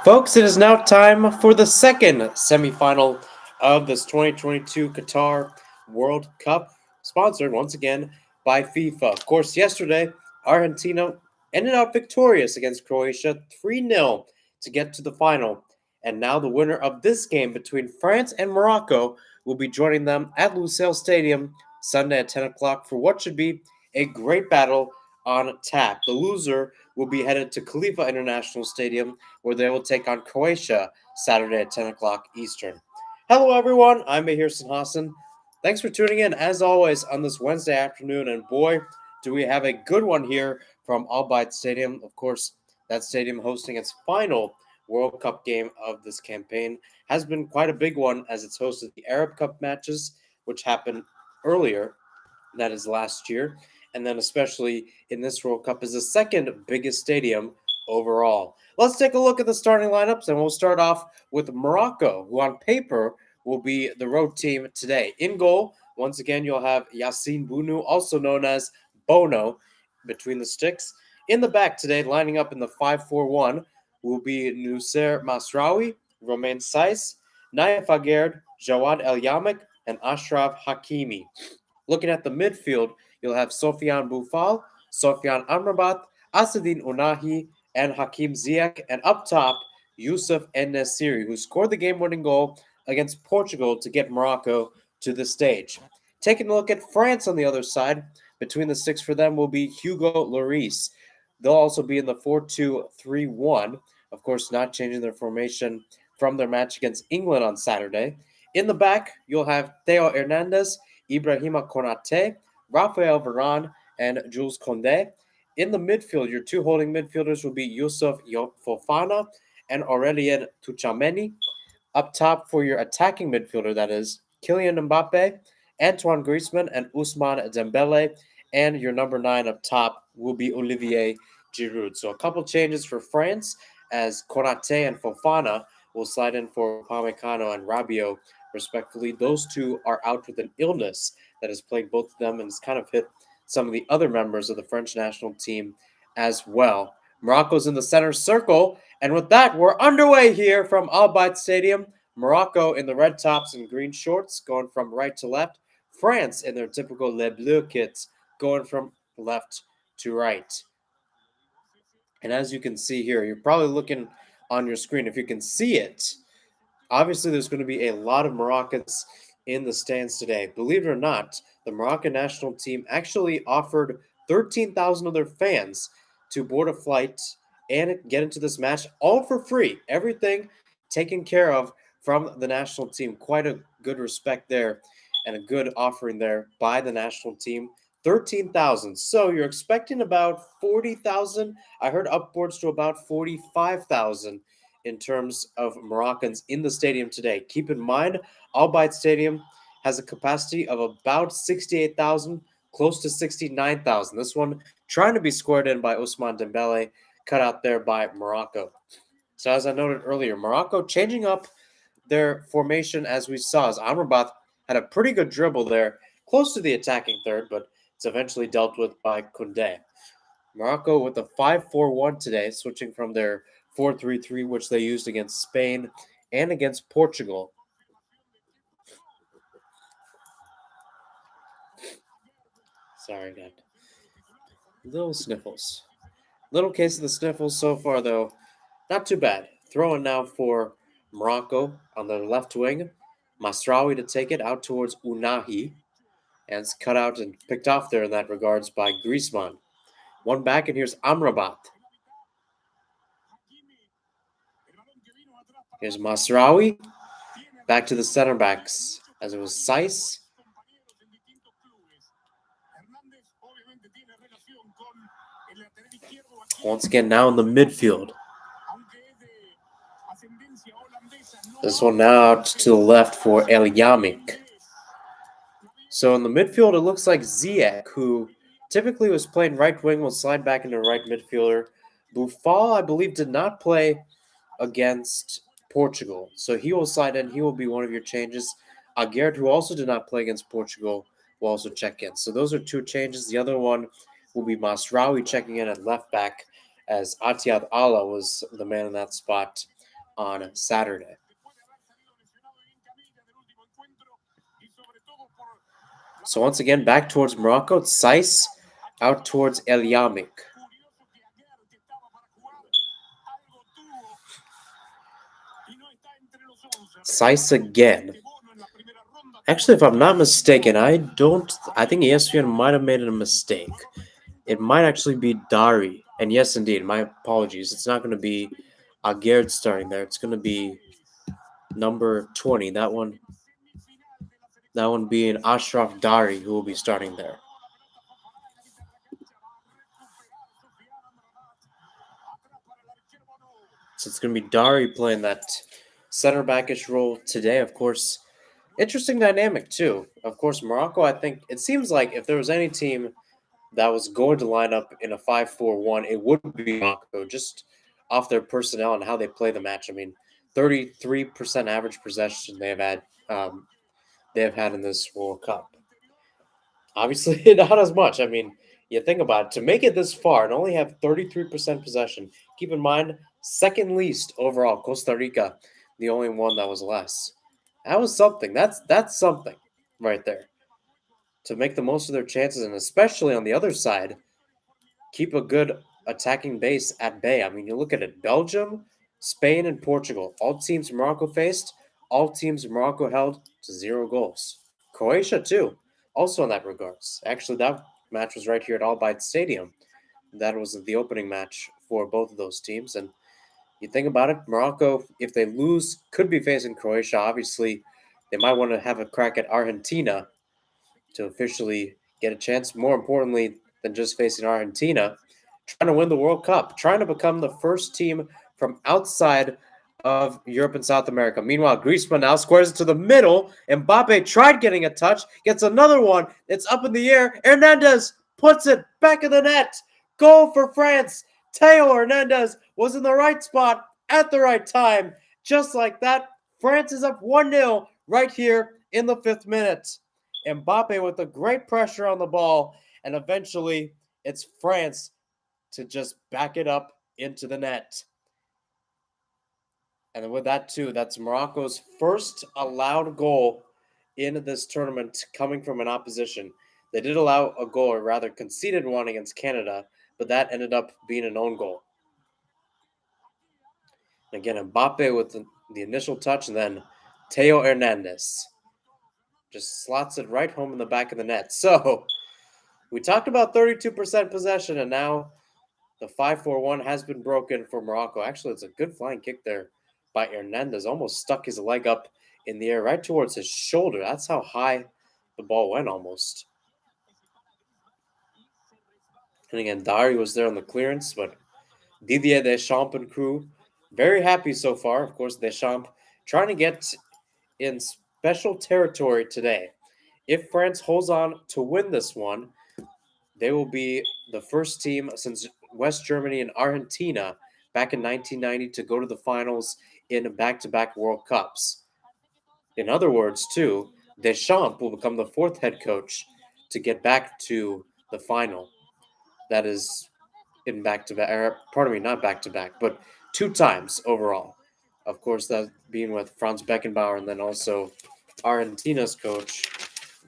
Folks, it is now time for the second semifinal of this 2022 Qatar World Cup, sponsored once again by FIFA. Of course, yesterday, Argentina ended up victorious against Croatia 3-0 to get to the final. And now the winner of this game between France and Morocco will be joining them at Lusail Stadium Sunday at 10 o'clock for what should be a great battle on tap. The loser will be headed to Khalifa International Stadium where they will take on Croatia Saturday at 10 o'clock Eastern. Hello, everyone. I'm Mahir Hassan. Thanks for tuning in, as always, on this Wednesday afternoon. And boy, do we have a good one here from Al Bayt Stadium. Of course, that stadium hosting its final World Cup game of this campaign has been quite a big one as it's hosted the Arab Cup matches, which happened earlier, that is last year, and then especially in this World Cup is the second biggest stadium overall. Let's take a look at the starting lineups, and we'll start off with Morocco, who on paper will be the road team today. In goal, once again, you'll have Yassine Bounou, also known as Bono, between the sticks. In the back today, lining up in the 5-4-1, will be Nusser Masraoui, Romain Saiss, Naif Aguerd, Jawad El Yamek, and Ashraf Hakimi. Looking at the midfield, you'll have Sofiane Boufal, Sofiane Amrabat, Asadine Unahi, and Hakim Ziyech. And up top, Youssef En-Nesyri, who scored the game-winning goal against Portugal to get Morocco to the stage. Taking a look at France on the other side, between the six for them will be Hugo Lloris. They'll also be in the 4-2-3-1, of course not changing their formation from their match against England on Saturday. In the back, you'll have Theo Hernandez, Ibrahima Konate, Rafael Varane, and Jules Koundé. In the midfield, your two holding midfielders will be Yusuf Fofana and Aurelien Tchouameni. Up top for your attacking midfielder, that is Kylian Mbappe, Antoine Griezmann, and Ousmane Dembele. And your number 9 up top will be Olivier Giroud. So a couple changes for France as Konate and Fofana will slide in for Upamecano and Rabiot, respectively. Those two are out with an illness that has plagued both of them and has kind of hit some of the other members of the French national team as well. Morocco's in the center circle, and with that, we're underway here from Al Bayt Stadium. Morocco in the red tops and green shorts, going from right to left. France in their typical Les Bleus kits, going from left to right. And as you can see here, you're probably looking on your screen. If you can see it, obviously there's going to be a lot of Moroccans in the stands today. Believe it or not, the Moroccan national team actually offered 13,000 of their fans to board a flight and get into this match all for free. Everything taken care of from the national team. Quite a good respect there and a good offering there by the national team. 13,000. So you're expecting about 40,000. I heard upwards to about 45,000 in terms of Moroccans in the stadium today. Keep in mind, Al Bayt Stadium has a capacity of about 68,000, close to 69,000. This one trying to be squared in by Ousmane Dembele, cut out there by Morocco. So as I noted earlier, Morocco changing up their formation as we saw, as Amrabat had a pretty good dribble there, close to the attacking third, but it's eventually dealt with by Koundé. Morocco with a 5-4-1 today, switching from their 4-3-3, which they used against Spain and against Portugal. Sorry, got little sniffles. Little case of the sniffles so far, though. Not too bad. Throwing now for Morocco on the left wing. Masraoui to take it out towards Unahi. And it's cut out and picked off there in that regards by Griezmann. One back, and here's Amrabat. Here's Masraoui. Back to the center backs, as it was Saiss. Once again, now in the midfield. This one now out to the left for El Yamek. So in the midfield, it looks like Ziyech, who typically was playing right wing, will slide back into right midfielder. Boufal, I believe, did not play against Portugal, so he will slide in. He will be one of your changes. Aguerd, who also did not play against Portugal, will also check in. So those are two changes. The other one will be Masraoui checking in at left back, as Atiad Allah was the man in that spot on Saturday. So once again, back towards Morocco. It's Saiss out towards El Yamik. Saiss again. Actually, if I'm not mistaken, I think ESPN might have made a mistake. It might actually be Dari. And yes, indeed, my apologies. It's not going to be Agerd starting there. It's going to be number 20. That one being Ashraf Dari, who will be starting there. So it's going to be Dari playing that center backish role today. Of course, interesting dynamic too. Of course, Morocco, I think it seems like if there was any team that was going to line up in a 5-4-1, it would be Morocco, just off their personnel and how they play the match. I mean, 33% average possession they have had in this World Cup. Obviously, not as much. I mean, you think about it, to make it this far and only have 33% possession. Keep in mind, second least overall, Costa Rica, the only one that was less. That was something. That's something right there. To make the most of their chances, and especially on the other side, keep a good attacking base at bay. I mean, you look at it: Belgium, Spain, and Portugal. All teams Morocco faced, all teams Morocco held to 0 goals. Croatia too, also in that regards. Actually, that match was right here at Al Bayt Stadium. That was the opening match for both of those teams. And you think about it, Morocco, if they lose, could be facing Croatia. Obviously, they might want to have a crack at Argentina to officially get a chance. More importantly than just facing Argentina, trying to win the World Cup, trying to become the first team from outside of Europe and South America. Meanwhile, Griezmann now squares it to the middle. Mbappe tried getting a touch, gets another one. It's up in the air. Hernandez puts it back in the net. Goal for France. Theo Hernandez was in the right spot at the right time. Just like that, France is up 1-0 right here in the 5th minute. Mbappe with a great pressure on the ball, and eventually it's France to just back it up into the net. And with that too, that's Morocco's first allowed goal in this tournament coming from an opposition. They did allow a goal, or rather conceded one against Canada, but that ended up being an own goal. And again, Mbappe with the initial touch, and then Theo Hernandez just slots it right home in the back of the net. So we talked about 32% possession, and now the 5-4-1 has been broken for Morocco. Actually, it's a good flying kick there by Hernandez. Almost stuck his leg up in the air right towards his shoulder. That's how high the ball went almost. And again, Dari was there on the clearance, but Didier Deschamps and crew very happy so far. Of course, Deschamps trying to get in special territory today. If France holds on to win this one, they will be the first team since West Germany and Argentina back in 1990 to go to the finals in back-to-back World Cups. In other words, too, Deschamps will become the 4th head coach to get back to the final. That is in back-to-back, pardon me, not back-to-back, but 2 times overall. Of course, that being with Franz Beckenbauer, and then also Argentina's coach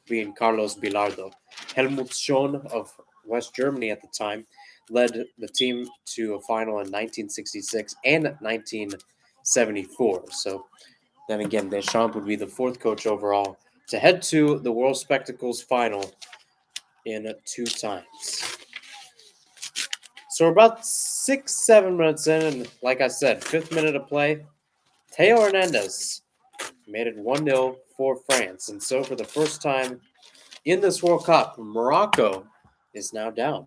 being Carlos Bilardo. Helmut Schön of West Germany at the time led the team to a final in 1966 and 1974. So then again, Deschamps would be the 4th coach overall to head to the World Spectacles final in 2 times. So we're about 6-7 minutes in, and like I said, 5th minute of play. Theo Hernandez made it 1-0 for France. And so for the first time in this World Cup, Morocco is now down.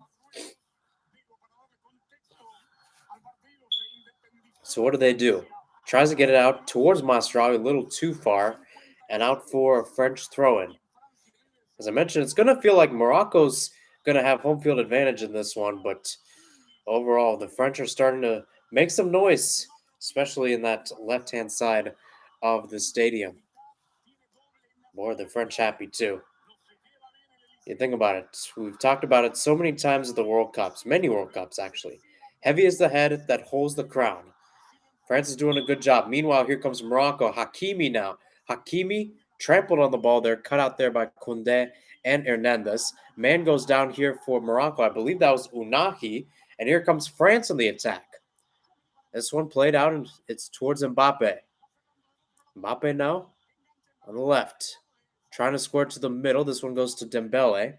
So what do? Tries to get it out towards Masraoui, a little too far, and out for a French throw-in. As I mentioned, it's going to feel like Morocco's going to have home field advantage in this one, but overall, the French are starting to make some noise, especially in that left-hand side of the stadium. Boy, the French happy too. You think about it. We've talked about it so many times at the World Cups, many World Cups actually. Heavy is the head that holds the crown. France is doing a good job. Meanwhile, here comes Morocco. Hakimi now. Hakimi trampled on the ball there, cut out there by Koundé and Hernandez. Man goes down here for Morocco. I believe that was Unahi. And here comes France on the attack. This one played out, and it's towards Mbappe. Mbappe now on the left. Trying to square to the middle. This one goes to Dembele.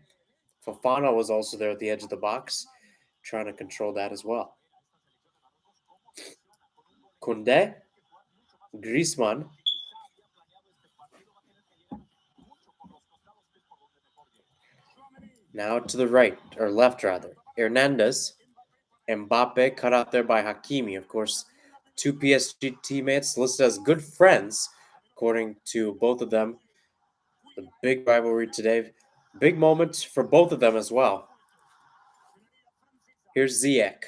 Fofana was also there at the edge of the box, trying to control that as well. Koundé, Griezmann. Now to the right, or left rather. Hernandez, Mbappe cut out there by Hakimi. Of course, two PSG teammates listed as good friends, according to both of them. The big rivalry today. Big moment for both of them as well. Here's Ziyech.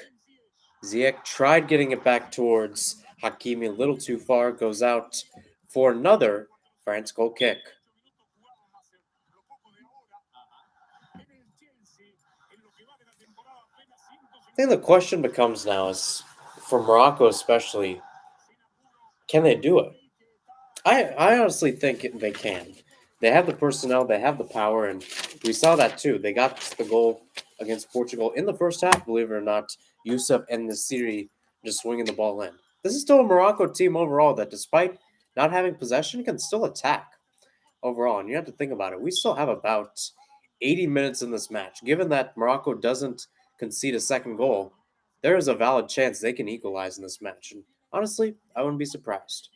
Ziyech tried getting it back towards Hakimi a little too far. Goes out for another France goal kick. I think the question becomes now is, for Morocco especially, can they do it? I honestly think they can. They have the personnel, they have the power, and we saw that too. They got the goal against Portugal in the first half, believe it or not. Yusuf and Nasiri just swinging the ball in. This is still a Morocco team overall that, despite not having possession, can still attack overall. And you have to think about it. We still have about 80 minutes in this match. Given that Morocco doesn't concede a second goal, there is a valid chance they can equalize in this match. And honestly, I wouldn't be surprised.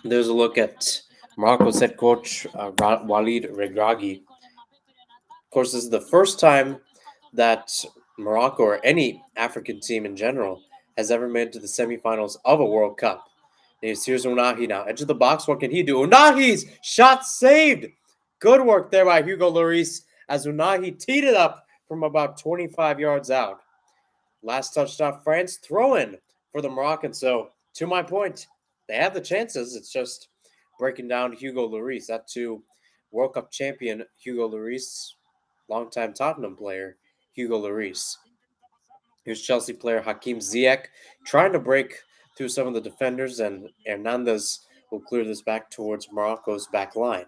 There's a look at Morocco's head coach, Walid Regragui. Of course, this is the first time that Morocco or any African team in general has ever made it to the semifinals of a World Cup. Here's Unahi now. Edge of the box. What can he do? Unahi's shot saved. Good work there by Hugo Lloris as Unahi teed it up from about 25 yards out. Last touchdown, France throw in for the Moroccans. So, to my point, they have the chances. It's just breaking down Hugo Lloris. That too, World Cup champion Hugo Lloris, longtime Tottenham player Hugo Lloris. Here's Chelsea player Hakim Ziyech trying to break through some of the defenders, and Hernandez will clear this back towards Morocco's back line.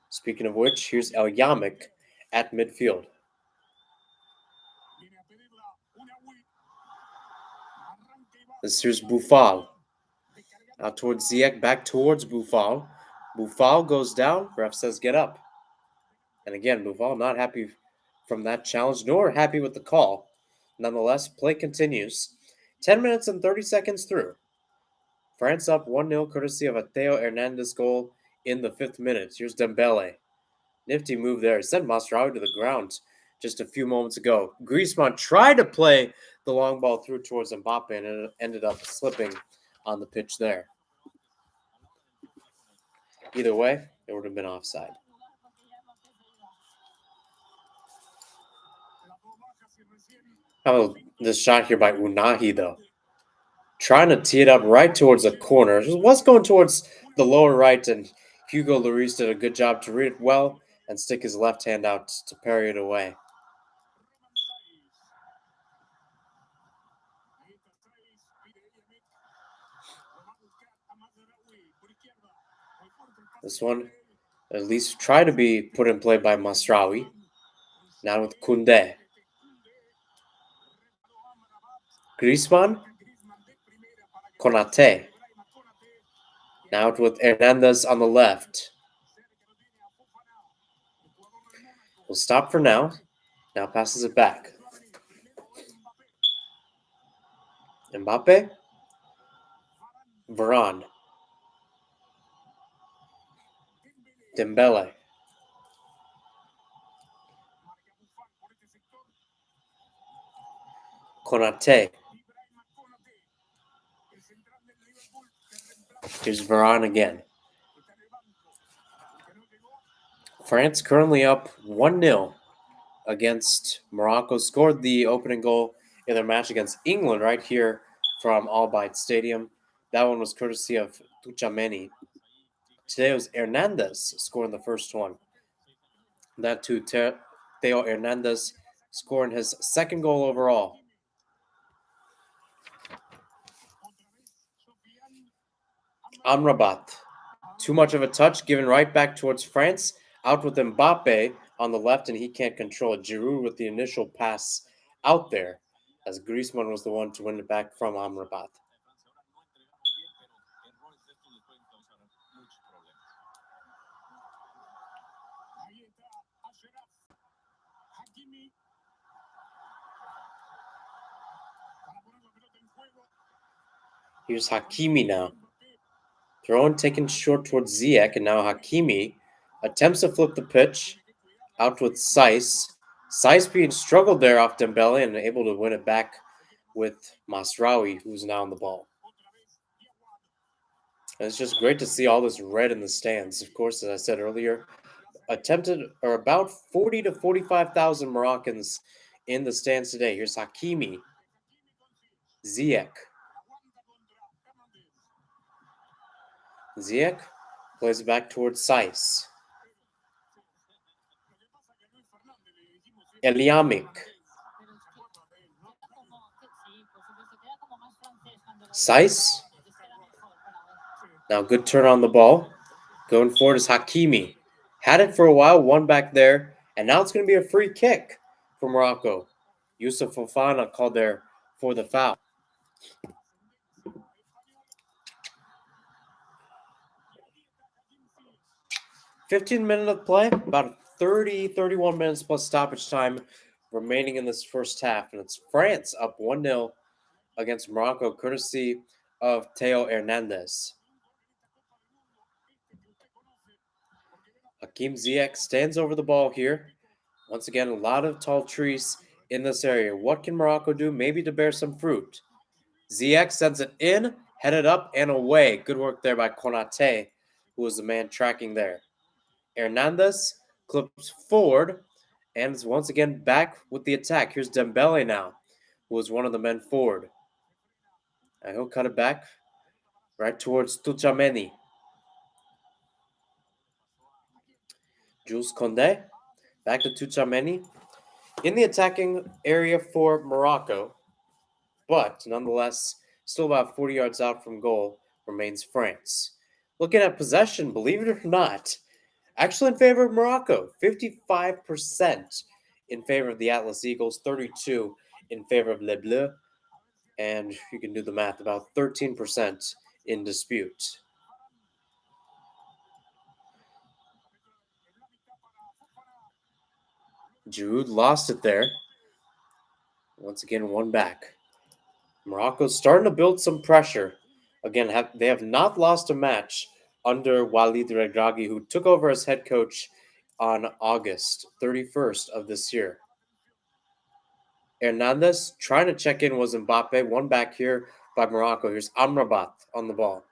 Speaking of which, here's El Yamek at midfield. Here's Boufal. Out towards Ziyech, back towards Boufal. Boufal goes down. Ref says get up. And again, Boufal not happy from that challenge, nor happy with the call. Nonetheless, play continues. 10 minutes and 30 seconds through. France up 1-0 courtesy of a Theo Hernandez goal in the 5th minute. Here's Dembele. Nifty move there. Sent Masraoui to the ground just a few moments ago. Griezmann tried to play the long ball through towards Mbappe and it ended up slipping on the pitch there. Either way, it would have been offside. How about this shot here by Unahi, though? Trying to tee it up right towards the corner. It was going towards the lower right, and Hugo Lloris did a good job to read it well and stick his left hand out to parry it away. This one at least tried to be put in play by Masraoui. Now with Koundé. Griezmann. Konate. Now with Hernandez on the left. We'll stop for now. Now passes it back. Mbappe. Varane. Dembele. Konate. Here's Varane again. France currently up 1-0 against Morocco. Scored the opening goal in their match against England right here from Al Bayt Stadium. That one was courtesy of Tchouaméni. Today it was Hernandez scoring the first one. That too, Theo Hernandez scoring his second goal overall Amrabat. Too much of a touch, given right back towards France. Out with Mbappe on the left, and he can't control it. Giroud with the initial pass out there, as Griezmann was the one to win it back from Amrabat. Here's Hakimi now. Throw taken short towards Ziyech, and now Hakimi attempts to flip the pitch out with Seiss. Seiss being struggled there off Dembele and able to win it back with Masraoui, who's now on the ball. And it's just great to see all this red in the stands. Of course, as I said earlier, about 40 to 45,000 Moroccans in the stands today. Here's Hakimi, Ziyech. Ziyech plays it back towards Seiss. Eliamik. Seiss. Now good turn on the ball. Going forward is Hakimi. Had it for a while, one back there, and now it's going to be a free kick for Morocco. Youssouf Fofana called there for the foul. 15 minutes of play, about 31 minutes plus stoppage time remaining in this first half. And it's France up 1-0 against Morocco, courtesy of Theo Hernandez. Hakim Ziyech stands over the ball here. Once again, a lot of tall trees in this area. What can Morocco do? Maybe to bear some fruit. Ziyech sends it in, headed up and away. Good work there by Konate, who was the man tracking there. Hernandez clips forward and is once again back with the attack. Here's Dembele now, who was one of the men forward. And he'll cut it back right towards Tuchameni. Jules Koundé, back to Tuchameni. In the attacking area for Morocco, but nonetheless, still about 40 yards out from goal, remains France. Looking at possession, believe it or not, actually in favor of Morocco, 55% in favor of the Atlas Eagles, 32 in favor of Les Bleus, and you can do the math, about 13% in dispute. Giroud lost it there. Once again, one back. Morocco's starting to build some pressure. Again, they have not lost a match under Walid Regragui, who took over as head coach on August 31st of this year. Hernandez trying to check in was Mbappe. One back here by Morocco. Here's Amrabat on the ball.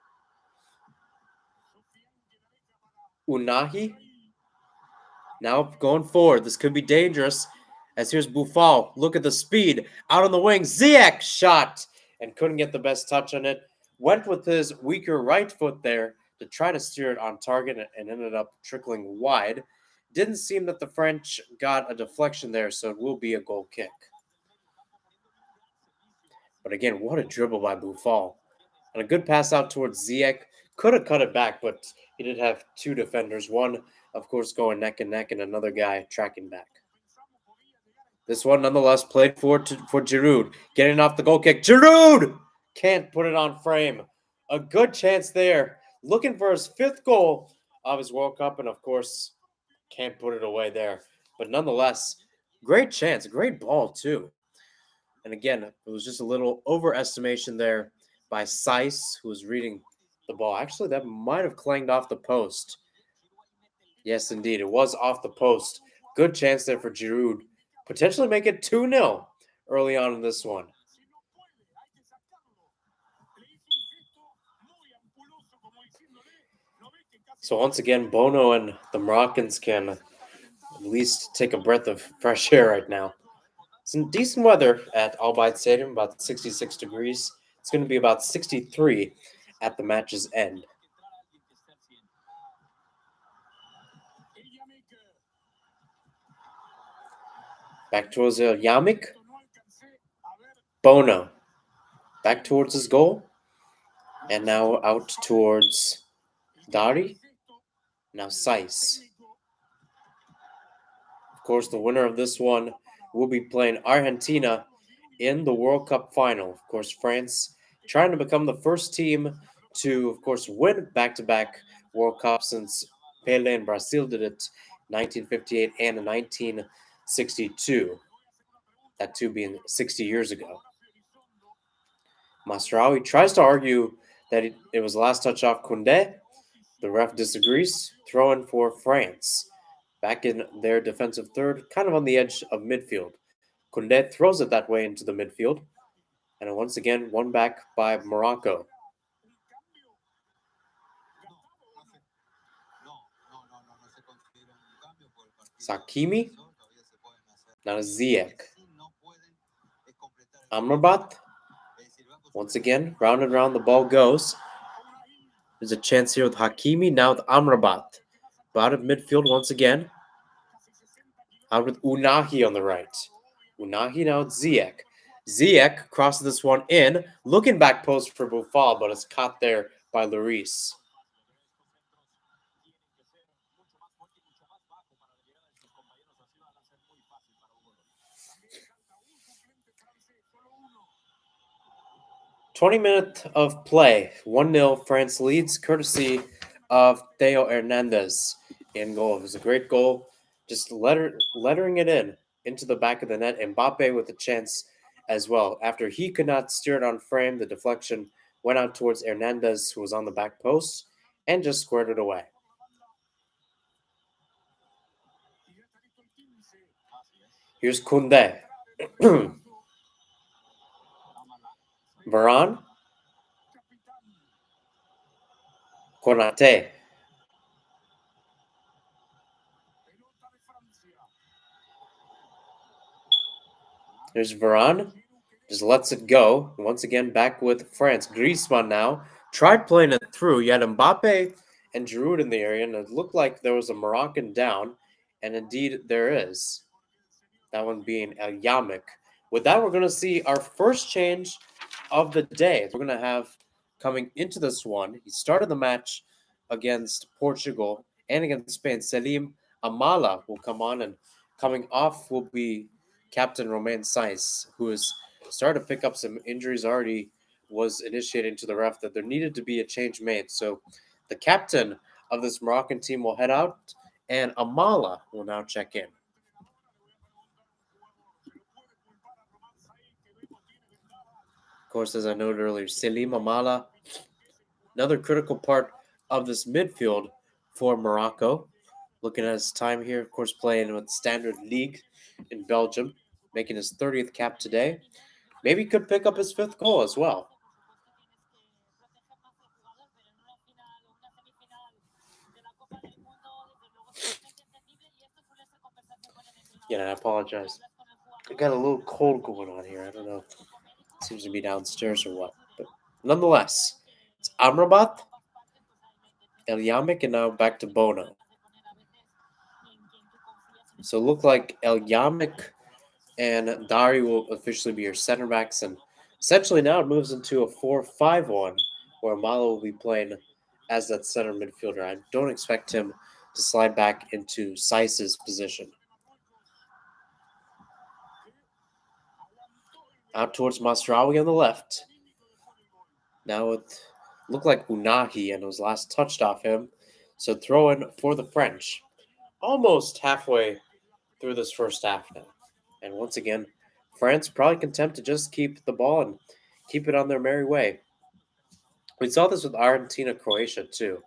Unahi now going forward. This could be dangerous. As here's Boufal. Look at the speed. Out on the wing. Ziyech shot and couldn't get the best touch on it. Went with his weaker right foot there to try to steer it on target and ended up trickling wide. Didn't seem that the French got a deflection there, so it will be a goal kick. But again, what a dribble by Boufal. And a good pass out towards Ziyech. Could have cut it back, but he did have two defenders. One, of course, going neck and neck, and another guy tracking back. This one, nonetheless, played for Giroud. Getting off the goal kick. Giroud! Can't put it on frame. A good chance there. Looking for his fifth goal of his World Cup, and of course, can't put it away there. But nonetheless, great chance. Great ball, too. And again, it was just a little overestimation there by Seiss, who was reading the ball. Actually, that might have clanged off the post. Yes, indeed. It was off the post. Good chance there for Giroud. Potentially make it 2-0 early on in this one. So once again, Bono and the Moroccans can at least take a breath of fresh air right now. Some decent weather at Al Bayt Stadium, about 66 degrees. It's going to be about 63 at the match's end. Back towards Yamik. Bono. Back towards his goal. And now out towards Dari. Now Saiz. Of course, the winner of this one will be playing Argentina in the World Cup final. Of course, France trying to become the first team to, of course, win back-to-back World Cups since Pele and Brazil did it 1958 and 1962. That two being 60 years ago. Masraoui tries to argue that it was the last touch off Koundé. The ref disagrees, throw in for France. Back in their defensive third, kind of on the edge of midfield. Koundé throws it that way into the midfield, and once again, won back by Morocco. Sakimi, now Ziyech. Amrabat, once again, round and round the ball goes. There's a chance here with Hakimi, now with Amrabat. Out of midfield once again. Out with Unahi on the right. Unahi now with Ziyech. Ziyech crosses this one in. Looking back post for Boufal, but it's caught there by Lloris. "20 minutes of play. 1-0 France leads, courtesy of Theo Hernandez in goal. It was a great goal. Just lettering it in into the back of the net. Mbappe with a chance as well. After he could not steer it on frame, the deflection went out towards Hernandez, who was on the back post, and just squared it away. Here's Koundé. Varane. Konate. There's Varane. Just lets it go. Once again, back with France. Griezmann now tried playing it through. You had Mbappe and Giroud in the area, and it looked like there was a Moroccan down, and indeed there is. That one being El Yamik. With that, we're going to see our first change of the day. We're going to have coming into this one. He started the match against Portugal and against Spain. Selim Amala will come on, and coming off will be Captain Romain Saiz, who has started to pick up some injuries already. Was initiating to the ref that there needed to be a change made. So the captain of this Moroccan team will head out, and Amala will now check in. Of course, as I noted earlier, Selim Amala, another critical part of this midfield for Morocco. Looking at his time here, of course, playing with Standard League in Belgium, making his 30th cap today. Maybe could pick up his 5th goal as well. Yeah, I apologize. I got a little cold going on here. I don't know. It seems to be downstairs or what. But nonetheless, it's Amrabat, El Yamik, and now back to Bono. So it looked like El Yamik and Dari will officially be your center backs, and essentially now it moves into a 4-5-1 where Malo will be playing as that center midfielder. I don't expect him to slide back into Saiz's position. Out towards Masraoui on the left. Now it looked like Unahi, and it was last touched off him. So throw in for the French. Almost halfway through this first half now. And once again, France probably content to just keep the ball and keep it on their merry way. We saw this with Argentina, Croatia too,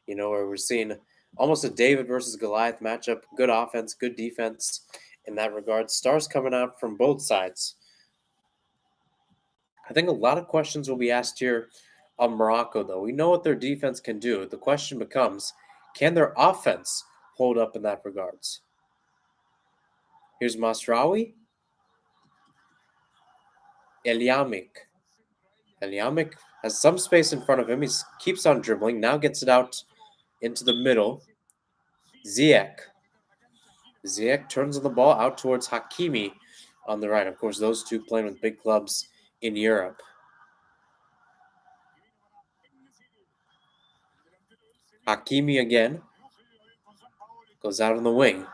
where we're seeing almost a David versus Goliath matchup. Good offense, good defense in that regard. Stars coming out from both sides. I think a lot of questions will be asked here of Morocco, though. We know what their defense can do. The question becomes, can their offense hold up in that regards? Here's Masraoui. El Yamik. El Yamik has some space in front of him. He keeps on dribbling. Now gets it out into the middle. Ziyech. Ziyech turns on the ball out towards Hakimi on the right. Of course, those two playing with big clubs in Europe. Hakimi again goes out on the wing.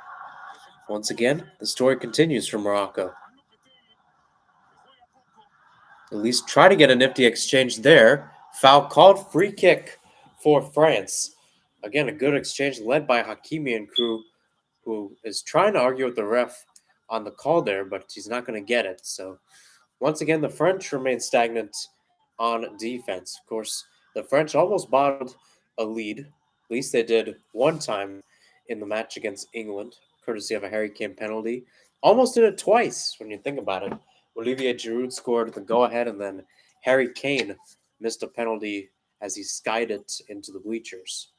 Once again, the story continues for Morocco. At least try to get a nifty exchange there. Foul called, free kick for France. Again, a good exchange led by Hakimi and crew, who is trying to argue with the ref on the call there, but he's not going to get it. So once again, the French remain stagnant on defense. Of course, the French almost bottled a lead. At least they did one time in the match against England, courtesy of a Harry Kane penalty. Almost did it twice when you think about it. Olivier Giroud scored the go-ahead, and then Harry Kane missed a penalty as he skied it into the bleachers.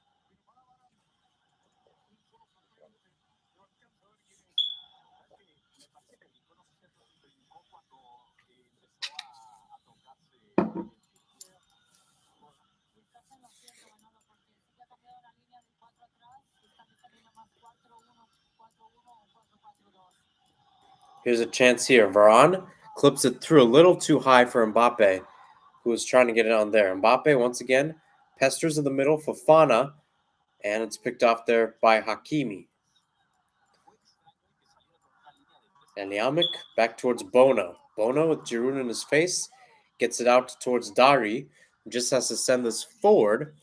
Here's a chance here. Varane clips it through a little too high for Mbappe, who was trying to get it on there. Mbappe, once again, pesters in the middle, Fofana, and it's picked off there by Hakimi. And Yamik back towards Bono. Bono with Giroud in his face gets it out towards Dari, who just has to send this forward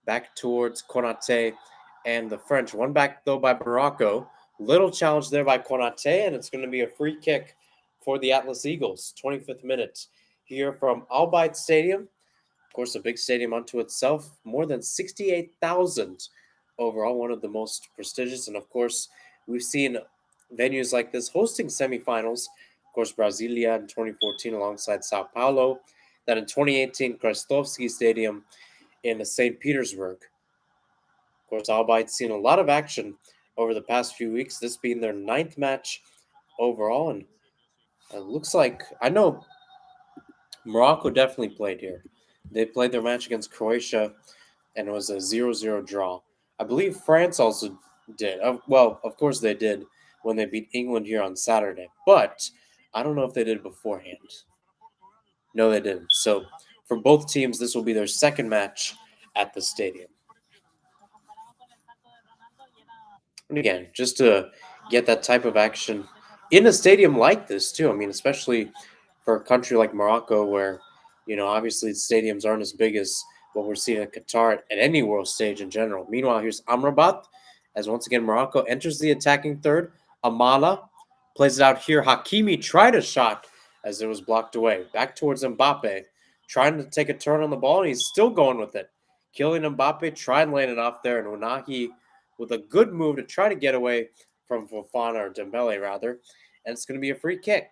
back towards Konate and the French. One back, though, by Morocco. Little challenge there by Konate, and it's going to be a free kick for the Atlas Eagles. 25th minute here from Al Bayt Stadium. Of course, a big stadium unto itself. More than 68,000 overall, one of the most prestigious. And, of course, we've seen venues like this hosting semifinals. Of course, Brasilia in 2014 alongside Sao Paulo. Then in 2018, Krestovsky Stadium in St. Petersburg. Of course, Al Bayt's seen a lot of action over the past few weeks, this being their ninth match overall. And it looks like, I know Morocco definitely played here. They played their match against Croatia, and it was a 0-0 draw. I believe France also did. Well, of course they did when they beat England here on Saturday. But I don't know if they did beforehand. No, they didn't. So for both teams, this will be their second match at the stadium. And again, just to get that type of action in a stadium like this, too. I mean, especially for a country like Morocco, where, obviously stadiums aren't as big as what we're seeing in Qatar at any world stage in general. Meanwhile, here's Amrabat, as once again Morocco enters the attacking third. Amala plays it out here. Hakimi tried a shot as it was blocked away. Back towards Mbappe, trying to take a turn on the ball, and he's still going with it. Kylian Mbappe tried laying it off there, and Unahi with a good move to try to get away from Fofana, or Dembele rather, and it's going to be a free kick.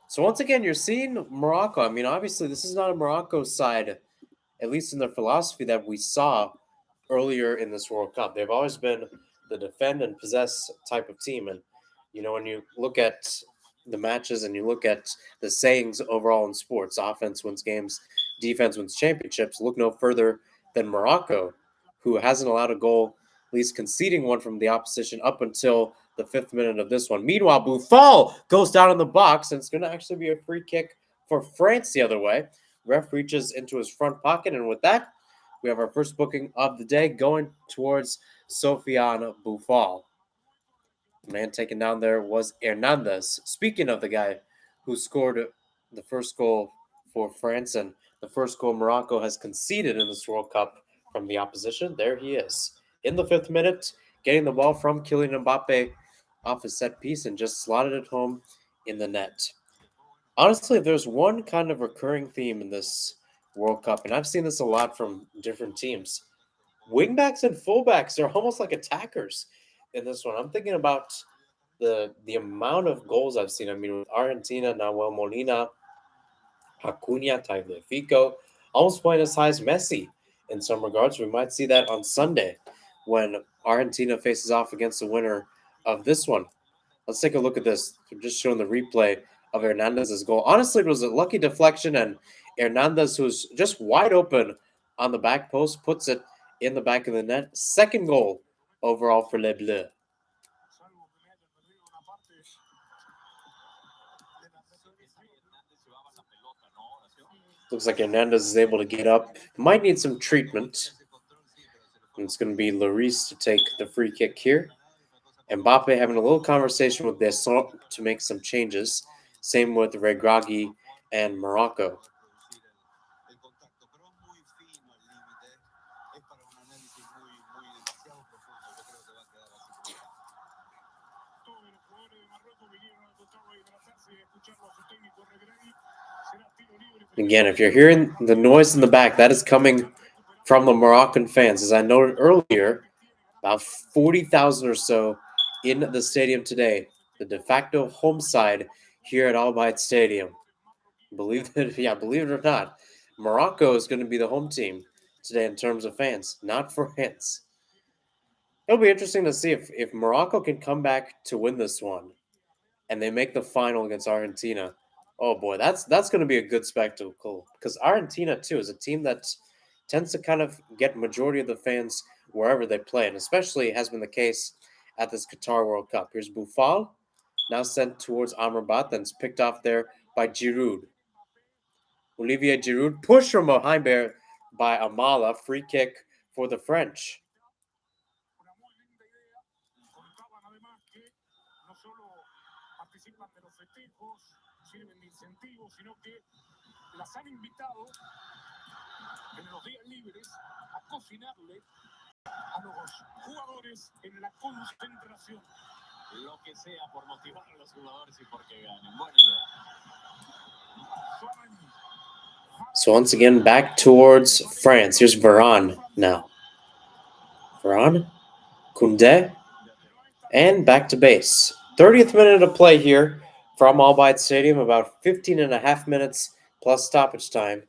So once again, you're seeing Morocco. I mean, obviously, this is not a Morocco side, at least in their philosophy, that we saw earlier in this World Cup. They've always been the defend and possess type of team. And, when you look at the matches and you look at the sayings overall in sports, offense wins games, defense wins championships, look no further than Morocco, who hasn't allowed a goal, at least conceding one from the opposition up until the 5th minute of this one. Meanwhile, Buffon goes down in the box, and it's going to actually be a free kick for France the other way. Ref reaches into his front pocket, and with that, we have our first booking of the day going towards Sofiane Buffon. The man taken down there was Hernandez. Speaking of the guy who scored the first goal for France and the first goal Morocco has conceded in this World Cup from the opposition, there he is. In the 5th minute, getting the ball from Kylian Mbappe off his set piece and just slotted it home in the net. Honestly, there's one kind of recurring theme in this World Cup, and I've seen this a lot from different teams. Wingbacks and fullbacks are almost like attackers in this one. I'm thinking about the amount of goals I've seen. I mean, with Argentina, Nahuel Molina, Acuna, Tagliafico, almost playing as high as Messi in some regards. We might see that on Sunday when Argentina faces off against the winner of this one. Let's take a look at this. I'm just showing the replay of Hernandez's goal. Honestly, it was a lucky deflection, and Hernandez, who's just wide open on the back post, puts it in the back of the net. Second goal overall for Les Bleus. Looks like Hernandez is able to get up. Might need some treatment. And it's going to be Lloris to take the free kick here. Mbappe having a little conversation with Deschamps to make some changes. Same with Regragui and Morocco. Again, if you're hearing the noise in the back, that is coming from the Moroccan fans. As I noted earlier, about 40,000 or so in the stadium today, the de facto home side here at Al Bayt Stadium. Believe it or not, Morocco is going to be the home team today in terms of fans, not France. It'll be interesting to see if Morocco can come back to win this one and they make the final against Argentina. Oh boy, that's going to be a good spectacle because Argentina too is a team that tends to kind of get majority of the fans wherever they play, and especially has been the case at this Qatar World Cup. Here's Boufal, now sent towards Amrabat, then it's picked off there by Giroud. Olivier Giroud pushed from behind there by Amala, free kick for the French. So once again, back towards France. Here's Varane now. Varane, Koundé, and back to base. 30th minute of play here from Al Bayt Stadium, about 15 and a half minutes plus stoppage time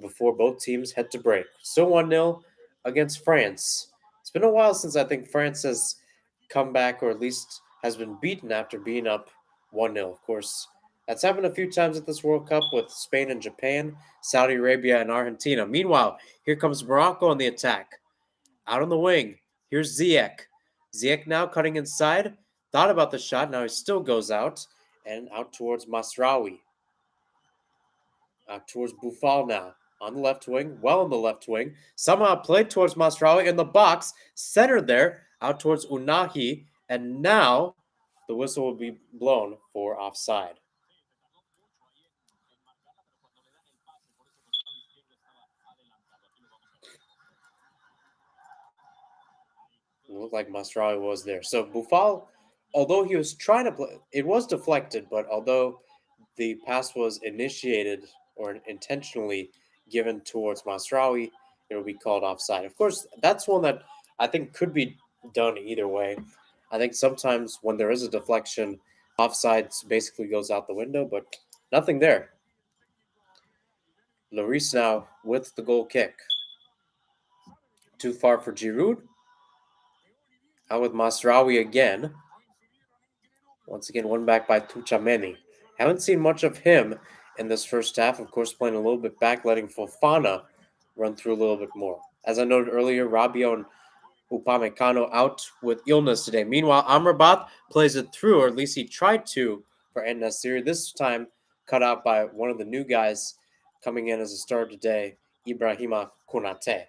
before both teams head to break. Still 1-0 against France. It's been a while since I think France has come back, or at least has been beaten after being up 1-0. Of course, that's happened a few times at this World Cup with Spain and Japan, Saudi Arabia, and Argentina. Meanwhile, here comes Morocco on the attack. Out on the wing, here's Ziyech. Ziyech now cutting inside. Thought about the shot, now he still goes out. And out towards Masraoui. Out towards Boufal now. On the left wing, well on the left wing. Somehow played towards Masraoui in the box. Centered there, out towards Unahi. And now the whistle will be blown for offside. It looked like Masraoui was there. So Boufal, although he was trying to play, it was deflected, but although the pass was initiated or intentionally given towards Masraoui, it will be called offside. Of course, that's one that I think could be done either way. I think sometimes when there is a deflection, offside basically goes out the window, but nothing there. Lloris now with the goal kick. Too far for Giroud. Out with Masraoui again. Once again, one back by Tuchameni. Haven't seen much of him in this first half. Of course, playing a little bit back, letting Fofana run through a little bit more. As I noted earlier, Rabiot and Upamecano out with illness today. Meanwhile, Amrabat plays it through, or at least he tried to, for En-Nesyri. This time cut out by one of the new guys coming in as a starter today, Ibrahima Konate.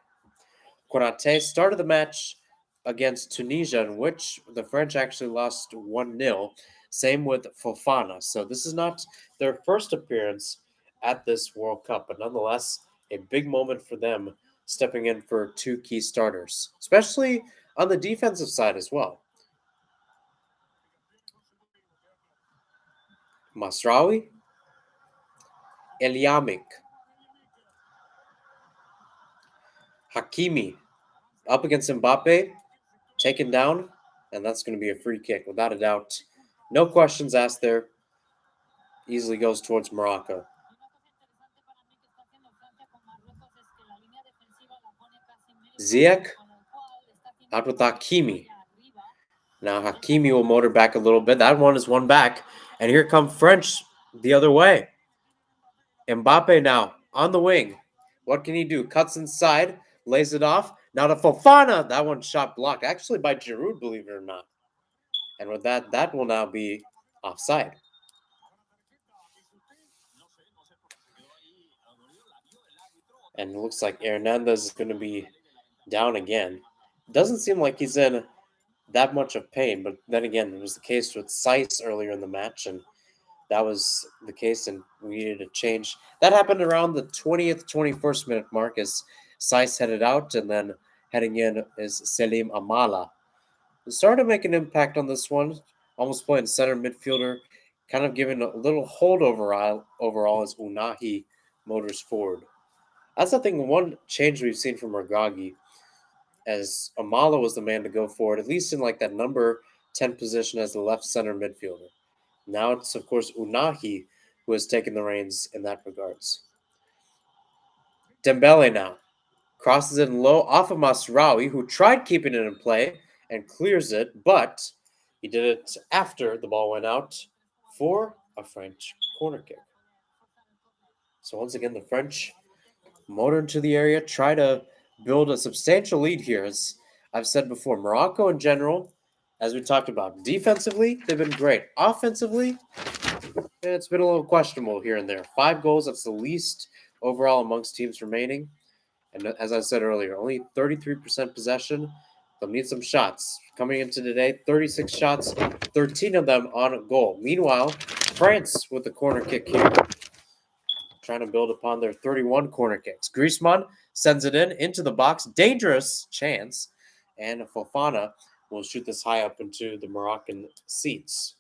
Konate started the match against Tunisia, in which the French actually lost 1-0. Same with Fofana. So this is not their first appearance at this World Cup, but nonetheless, a big moment for them stepping in for two key starters, especially on the defensive side as well. Masraoui, Eliamik, Hakimi up against Mbappe, taken down, and that's going to be a free kick without a doubt. No questions asked there. Easily goes towards Morocco. Ziyech out with Hakimi. Now Hakimi will motor back a little bit. That one is one back. And here come French the other way. Mbappe now on the wing. What can he do? Cuts inside, lays it off. Now to Fofana. That one shot blocked. Actually by Giroud, believe it or not. And with that, that will now be offside. And it looks like Hernandez is going to be down again. Doesn't seem like he's in that much of pain, but then again, it was the case with Seiss earlier in the match, and that was the case, and we needed a change. That happened around the 20th, 21st minute mark as Seiss headed out, and then heading in is Selim Amala. He started to make an impact on this one, almost playing center midfielder, kind of giving a little hold overall as Unahi motors forward. That's I think one change we've seen from Ragagi, as Amala was the man to go forward, at least in like that number 10 position as the left center midfielder. Now it's of course Unahi who has taken the reins in that regards. Dembele now crosses it low off of Masraoui, who tried keeping it in play and clears it, but he did it after the ball went out for a French corner kick. So once again, the French motor into the area, try to build a substantial lead here. As I've said before, Morocco in general, as we talked about, defensively, they've been great. Offensively, it's been a little questionable here and there. 5 goals, that's the least overall amongst teams remaining. And as I said earlier, only 33% possession. They'll need some shots. Coming into today, 36 shots, 13 of them on goal. Meanwhile, France with the corner kick here, trying to build upon their 31 corner kicks. Griezmann sends it into the box. Dangerous chance. And Fofana will shoot this high up into the Moroccan seats.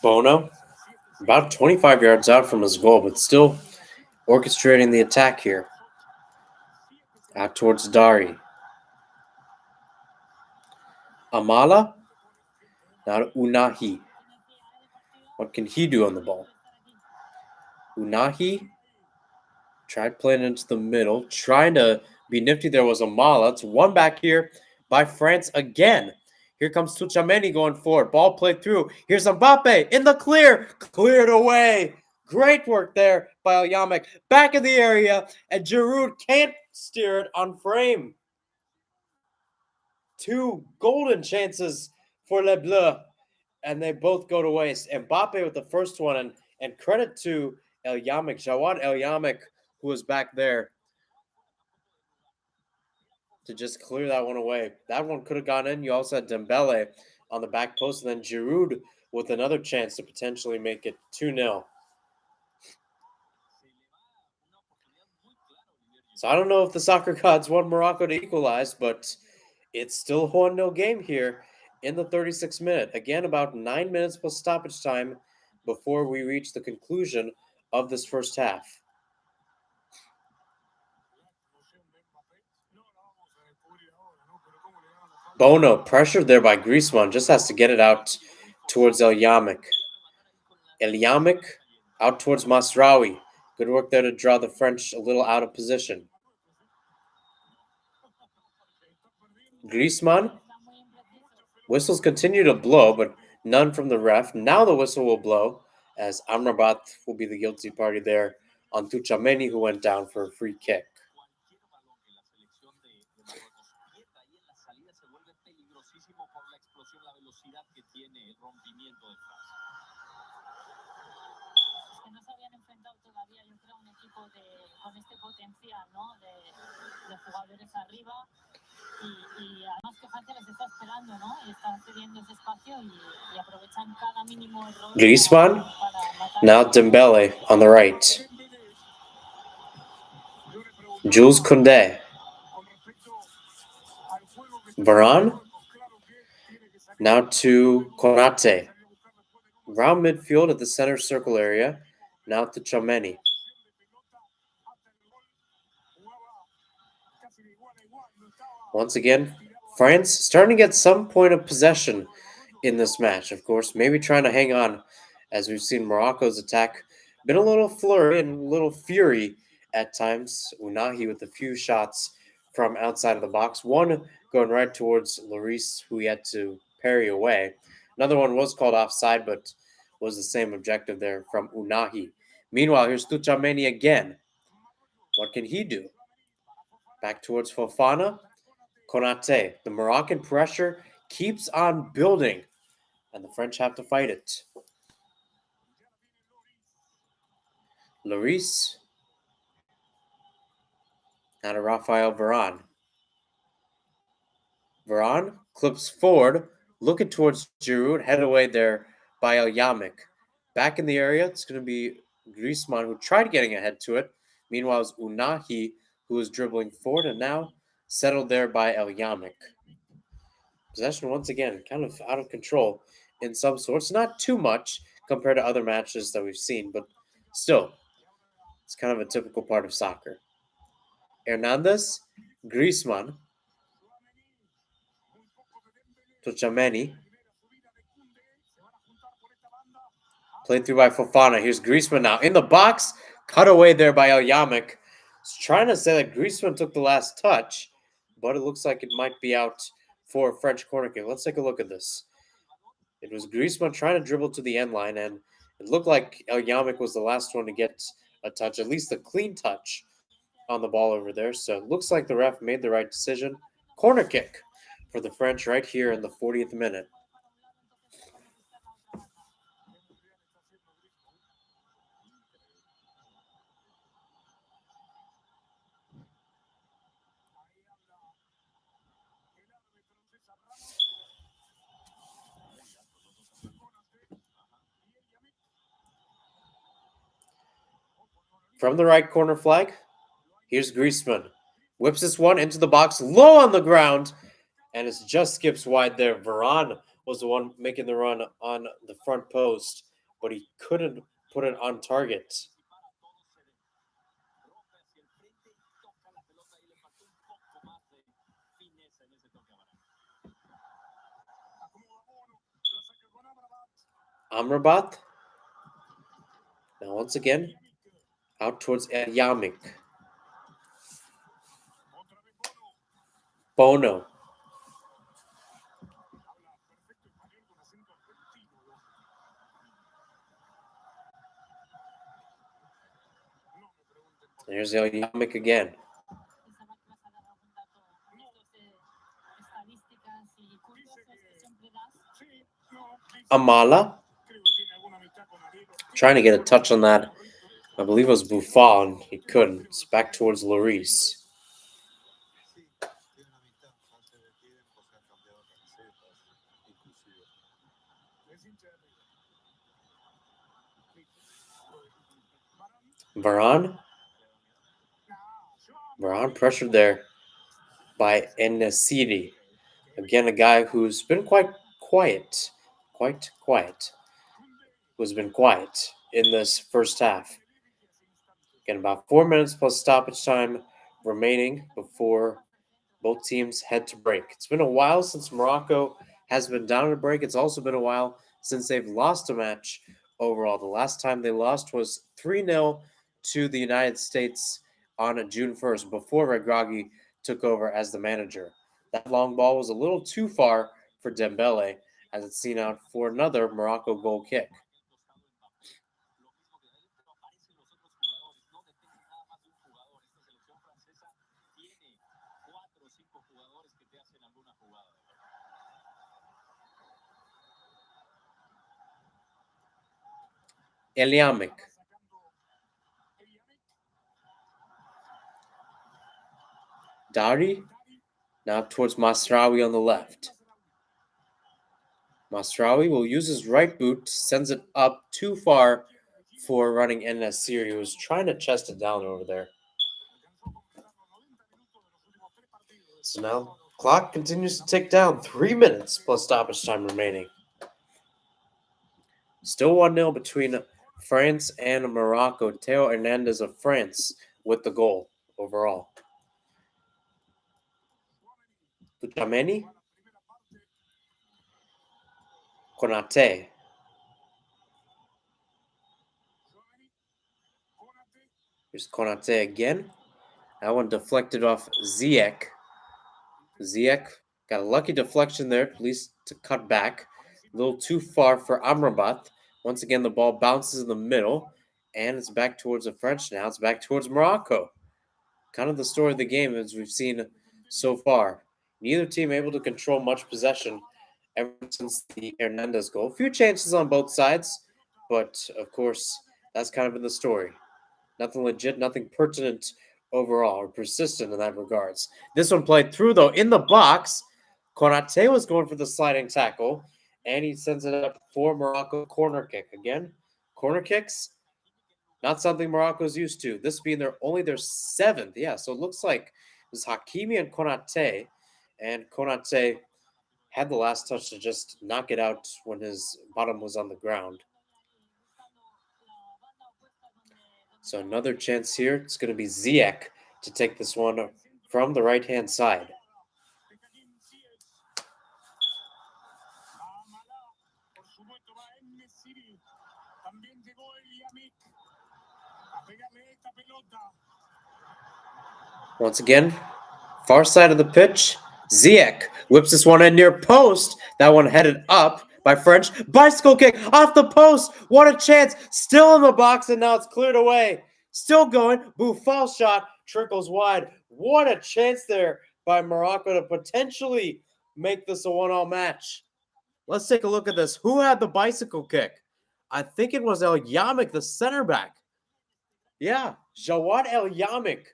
Bono, about 25 yards out from his goal, but still orchestrating the attack here. Out towards Dari. Amala. Now to Unahi. What can he do on the ball? Unahi tried playing into the middle, trying to be nifty. There was Amala. It's one back here by France again. Here comes Tuchameni going forward. Ball played through. Here's Mbappe in the clear. Cleared away. Great work there by El Yamek. Back in the area, and Giroud can't steer it on frame. 2 golden chances for Les Bleus, and they both go to waste. Mbappe with the first one, and credit to El Yamek, Jawad El Yamek, who was back there to just clear that one away. That one could have gone in. You also had Dembele on the back post, and then Giroud with another chance to potentially make it 2-0. So I don't know if the soccer gods want Morocco to equalize, but it's still a 1-0 game here in the 36th minute. Again, about 9 minutes plus stoppage time before we reach the conclusion of this first half. Bono, pressured there by Griezmann, just has to get it out towards El Yamek. El Yamek out towards Masraoui. Good work there to draw the French a little out of position. Griezmann. Whistles continue to blow, but none from the ref. Now the whistle will blow, as Amrabat will be the guilty party there on Tuchameni, who went down for a free kick. Griezmann, now Dembele on the right. Jules Koundé. Varane, now to Konate. Around midfield at the center circle area, now to Tchouaméni. Once again, France starting to get some point of possession in this match, of course. Maybe trying to hang on, as we've seen Morocco's attack been a little flurry and a little fury at times. Unahi with a few shots from outside of the box. One going right towards Lloris, who he had to parry away. Another one was called offside, but was the same objective there from Unahi. Meanwhile, here's Tuchameni again. What can he do? Back towards Fofana. Konate. The Moroccan pressure keeps on building, and the French have to fight it. Lloris. Now to Rafael Varane. Varane clips forward, looking towards Giroud, headed away there by El Yamik. Back in the area, it's going to be Griezmann, who tried getting ahead to it. Meanwhile, it's Unahi, who was dribbling forward, and now settled there by El Yamik. Possession, once again, kind of out of control in some sorts. Not too much compared to other matches that we've seen, but still, it's kind of a typical part of soccer. Hernandez, Griezmann, Tchouaméni, played through by Fofana. Here's Griezmann now in the box. Cut away there by El Yamik. It's trying to say that Griezmann took the last touch, but it looks like it might be out for a French corner kick. Let's take a look at this. It was Griezmann trying to dribble to the end line, and it looked like El Yamik was the last one to get a touch, at least a clean touch on the ball over there. So it looks like the ref made the right decision. Corner kick for the French right here in the 40th minute. From the right corner flag, here's Griezmann. Whips this one into the box, low on the ground, and it just skips wide there. Varane was the one making the run on the front post, but he couldn't put it on target. Amrabat, now once again, out towards El Yamik. Bono. There's El Yamik again. Amala. Trying to get a touch on that. I believe it was Buffon. He couldn't. It's back towards Lloris. Varane. Varane pressured there by Enesiri. Again, a guy who's been quite quiet. Who's been quiet in this first half. Again, about 4 minutes plus stoppage time remaining before both teams head to break. It's been a while since Morocco has been down at a break. It's also been a while since they've lost a match overall. The last time they lost was 3-0 to the United States on June 1st before Regragui took over as the manager. That long ball was a little too far for Dembele as it's seen out for another Morocco goal kick. Eliamic. Dari, now towards Masraoui on the left. Masraoui will use his right boot, sends it up too far for running En-Nesyri, who was trying to chest it down over there. So now, clock continues to tick down. 3 minutes plus stoppage time remaining. Still 1-0 between France and Morocco. Theo Hernandez of France with the goal overall. Tchouaméni. Konate. Here's Konate again. That one deflected off Ziyech. Ziyech got a lucky deflection there, at least to cut back. A little too far for Amrabat. Once again, the ball bounces in the middle, and it's back towards the French now. It's back towards Morocco. Kind of the story of the game as we've seen so far. Neither team able to control much possession ever since the Hernandez goal. A few chances on both sides, but of course, that's kind of been the story. Nothing legit, nothing pertinent overall or persistent in that regards. This one played through though in the box. Konate was going for the sliding tackle, and he sends it up for Morocco corner kick. Again, corner kicks, not something Morocco's used to. This being their seventh. Yeah, so it looks like it was Hakimi and Konate had the last touch to just knock it out when his bottom was on the ground. So another chance here. It's going to be Ziyech to take this one from the right-hand side. Once again, far side of the pitch. Ziyech whips this one in near post. That one headed up by French. Bicycle kick off the post. What a chance. Still in the box, and now it's cleared away. Still going. Buffal shot trickles wide. What a chance there by Morocco to potentially make this a one-all match. Let's take a look at this. Who had the bicycle kick? I think it was El Yamik, the center back. Yeah, Jawad El Yamik,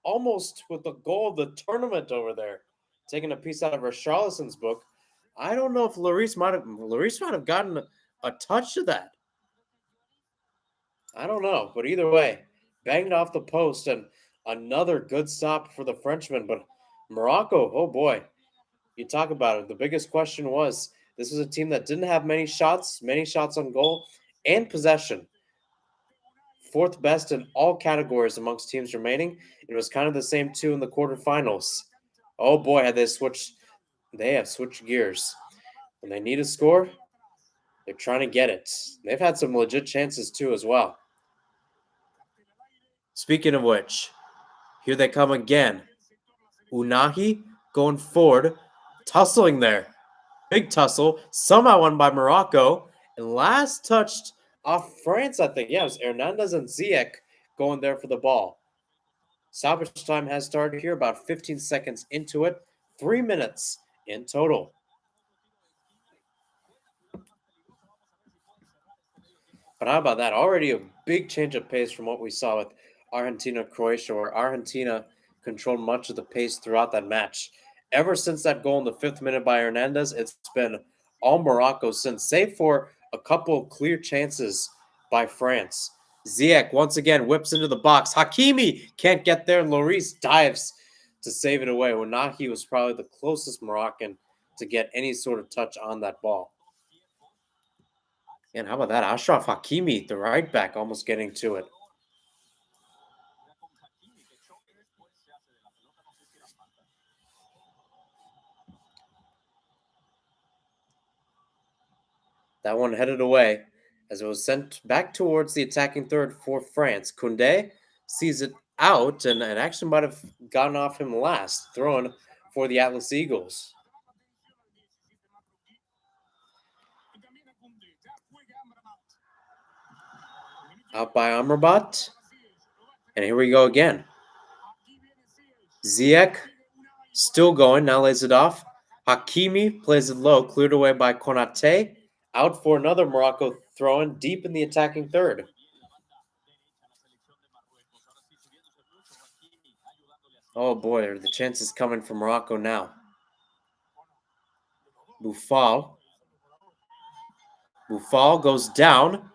almost with the goal of the tournament over there, taking a piece out of Richarlison's book. I don't know if Lloris might have gotten a touch to that. I don't know, but either way, banged off the post and another good stop for the Frenchman. But Morocco, oh boy, you talk about it. The biggest question was this was a team that didn't have many shots on goal, and possession. Fourth best in all categories amongst teams remaining. It was kind of the same too in the quarterfinals. Oh boy, they have switched gears. When they need a score, they're trying to get it. They've had some legit chances too as well. Speaking of which, here they come again. Unahi going forward, tussling there. Big tussle, somehow won by Morocco, and last touched off France, I think. Yeah, it was Hernandez and Ziyech going there for the ball. Stoppage time has started here, about 15 seconds into it, 3 minutes in total. But how about that? Already a big change of pace from what we saw with Argentina Croatia, where Argentina controlled much of the pace throughout that match. Ever since that goal in the 5th minute by Hernandez, it's been all Morocco since, save for a couple of clear chances by France. Ziyech once again whips into the box. Hakimi can't get there, and Lloris dives to save it away. Unahi was probably the closest Moroccan to get any sort of touch on that ball. And how about that? Ashraf Hakimi, the right back, almost getting to it. That one headed away as it was sent back towards the attacking third for France. Koundé sees it out and actually might have gotten off him last, thrown for the Atlas Eagles. Out by Amrabat. And here we go again. Ziyech still going, now lays it off. Hakimi plays it low, cleared away by Konate. Out for another Morocco throw-in deep in the attacking third. Oh boy, are the chances coming for Morocco now. Buffal goes down,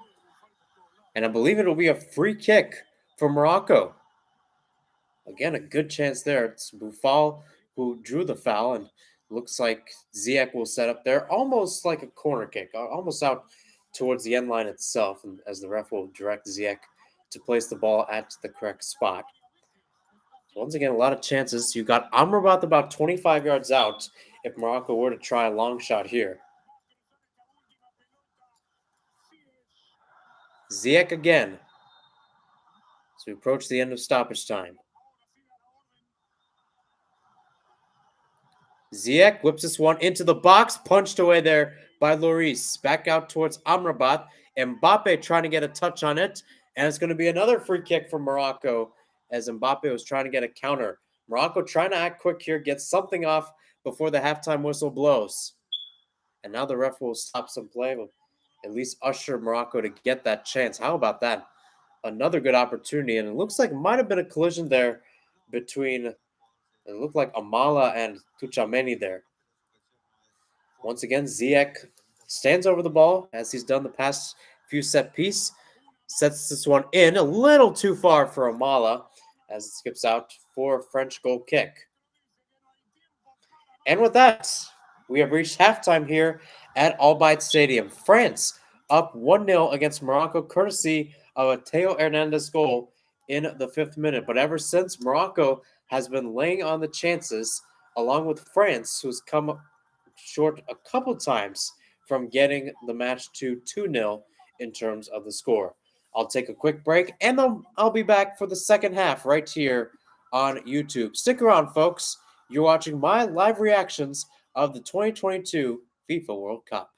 and I believe it'll be a free kick for Morocco. Again, a good chance there. It's Buffal who drew the foul, and looks like Ziyech will set up there, almost like a corner kick, almost out towards the end line itself, and as the ref will direct Ziyech to place the ball at the correct spot. So once again, a lot of chances. You got Amrabat about 25 yards out if Morocco were to try a long shot here. Ziyech again. So we approach the end of stoppage time. Ziyech whips this one into the box, punched away there by Lloris. Back out towards Amrabat. Mbappe trying to get a touch on it, and it's going to be another free kick for Morocco as Mbappe was trying to get a counter. Morocco trying to act quick here, get something off before the halftime whistle blows. And now the ref will stop some play, will at least usher Morocco to get that chance. How about that? Another good opportunity, and it looks like it might have been a collision there between, it looked like Amala and Tuchameni there. Once again, Ziyech stands over the ball as he's done the past few set piece. Sets this one in a little too far for Amala as it skips out for a French goal kick. And with that, we have reached halftime here at Albight Stadium. France up 1-0 against Morocco, courtesy of a Teo Hernandez goal in the 5th minute. But ever since, Morocco has been laying on the chances, along with France, who's come short a couple times from getting the match to 2-0 in terms of the score. I'll take a quick break, and then I'll be back for the second half right here on YouTube. Stick around, folks. You're watching my live reactions of the 2022 FIFA World Cup.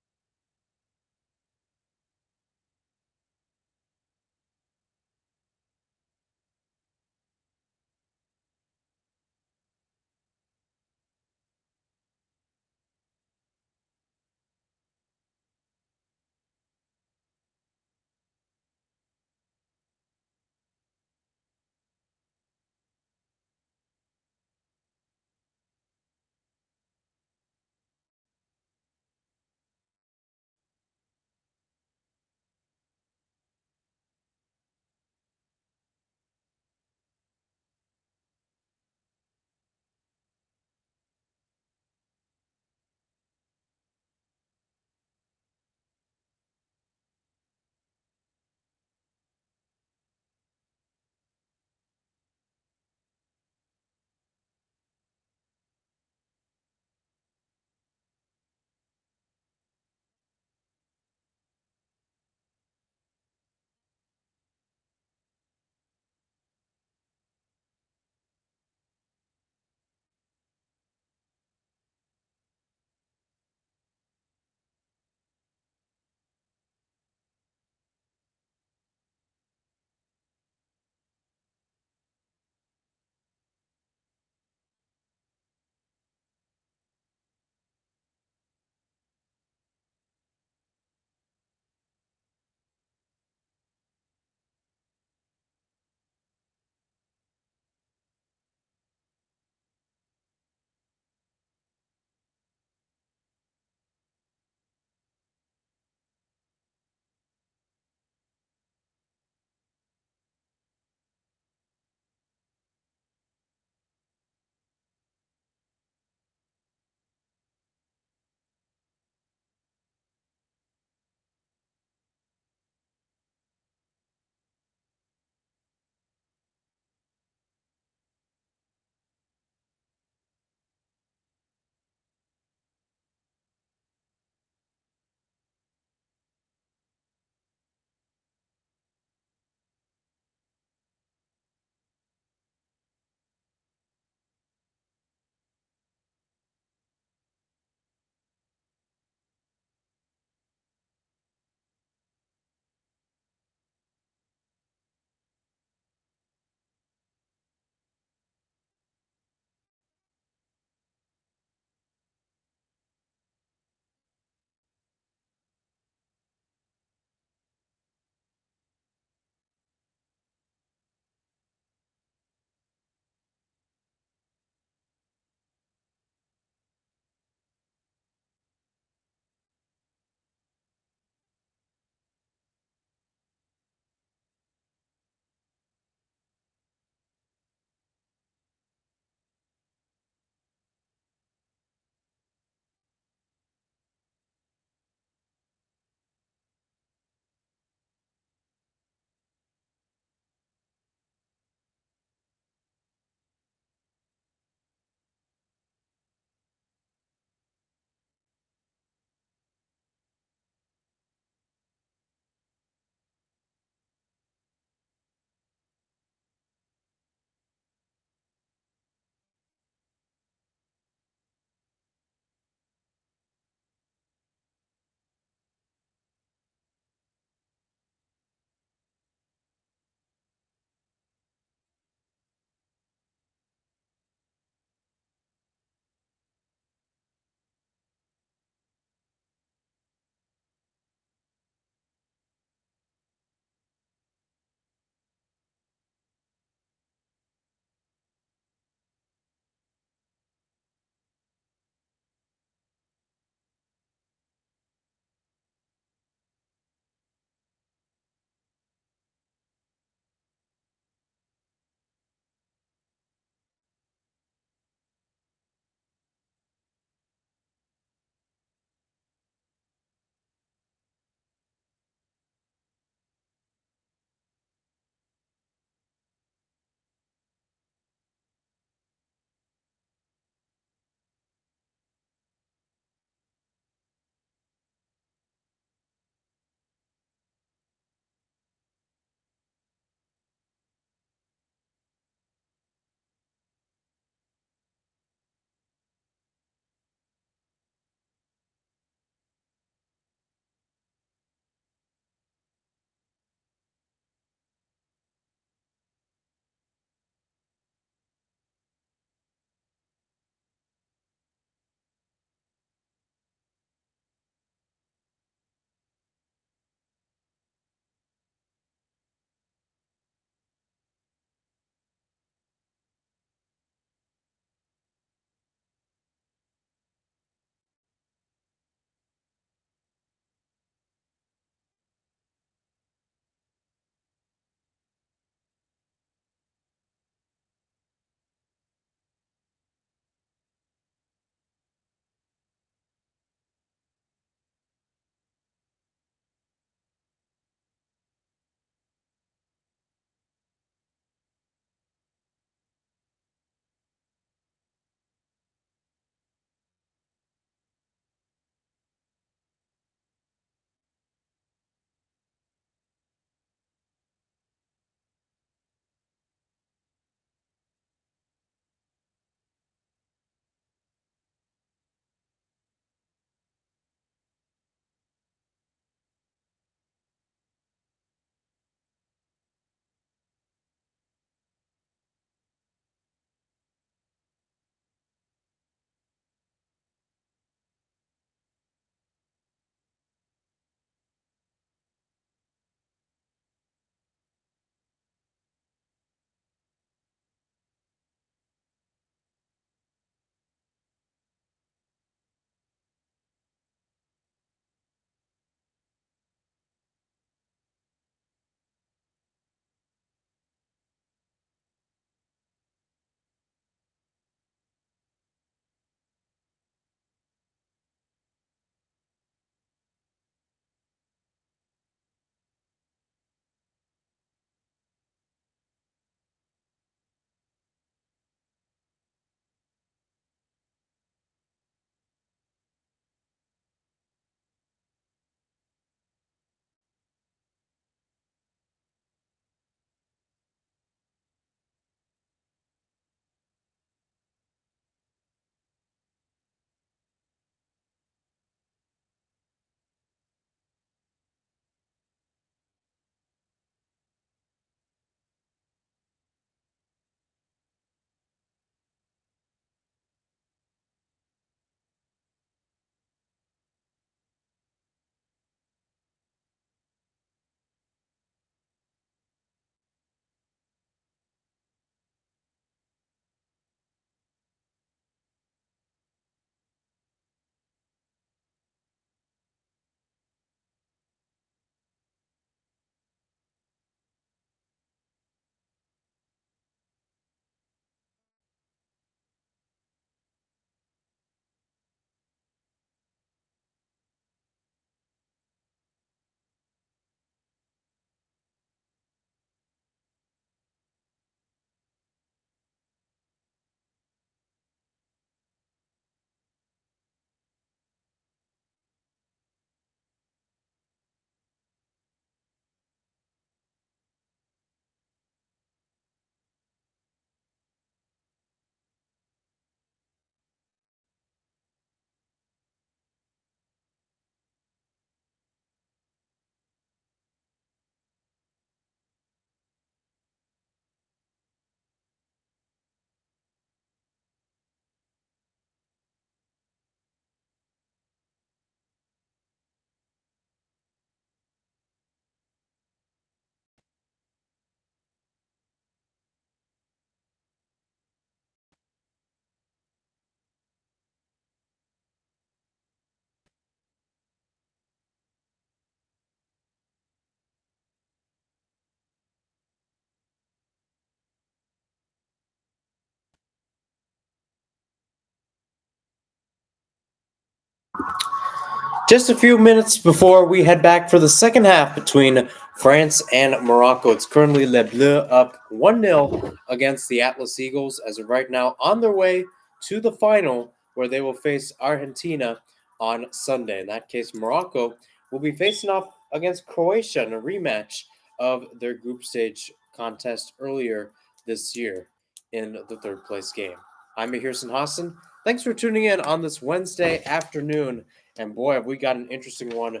Just a few minutes before we head back for the second half between France and Morocco. It's currently Les Bleus up 1-0 against the Atlas Eagles as of right now on their way to the final where they will face Argentina on Sunday. In that case, Morocco will be facing off against Croatia in a rematch of their group stage contest earlier this year in the third place game. I'm Mahirson Hassan. Thanks for tuning in on this Wednesday afternoon. And boy, have we got an interesting one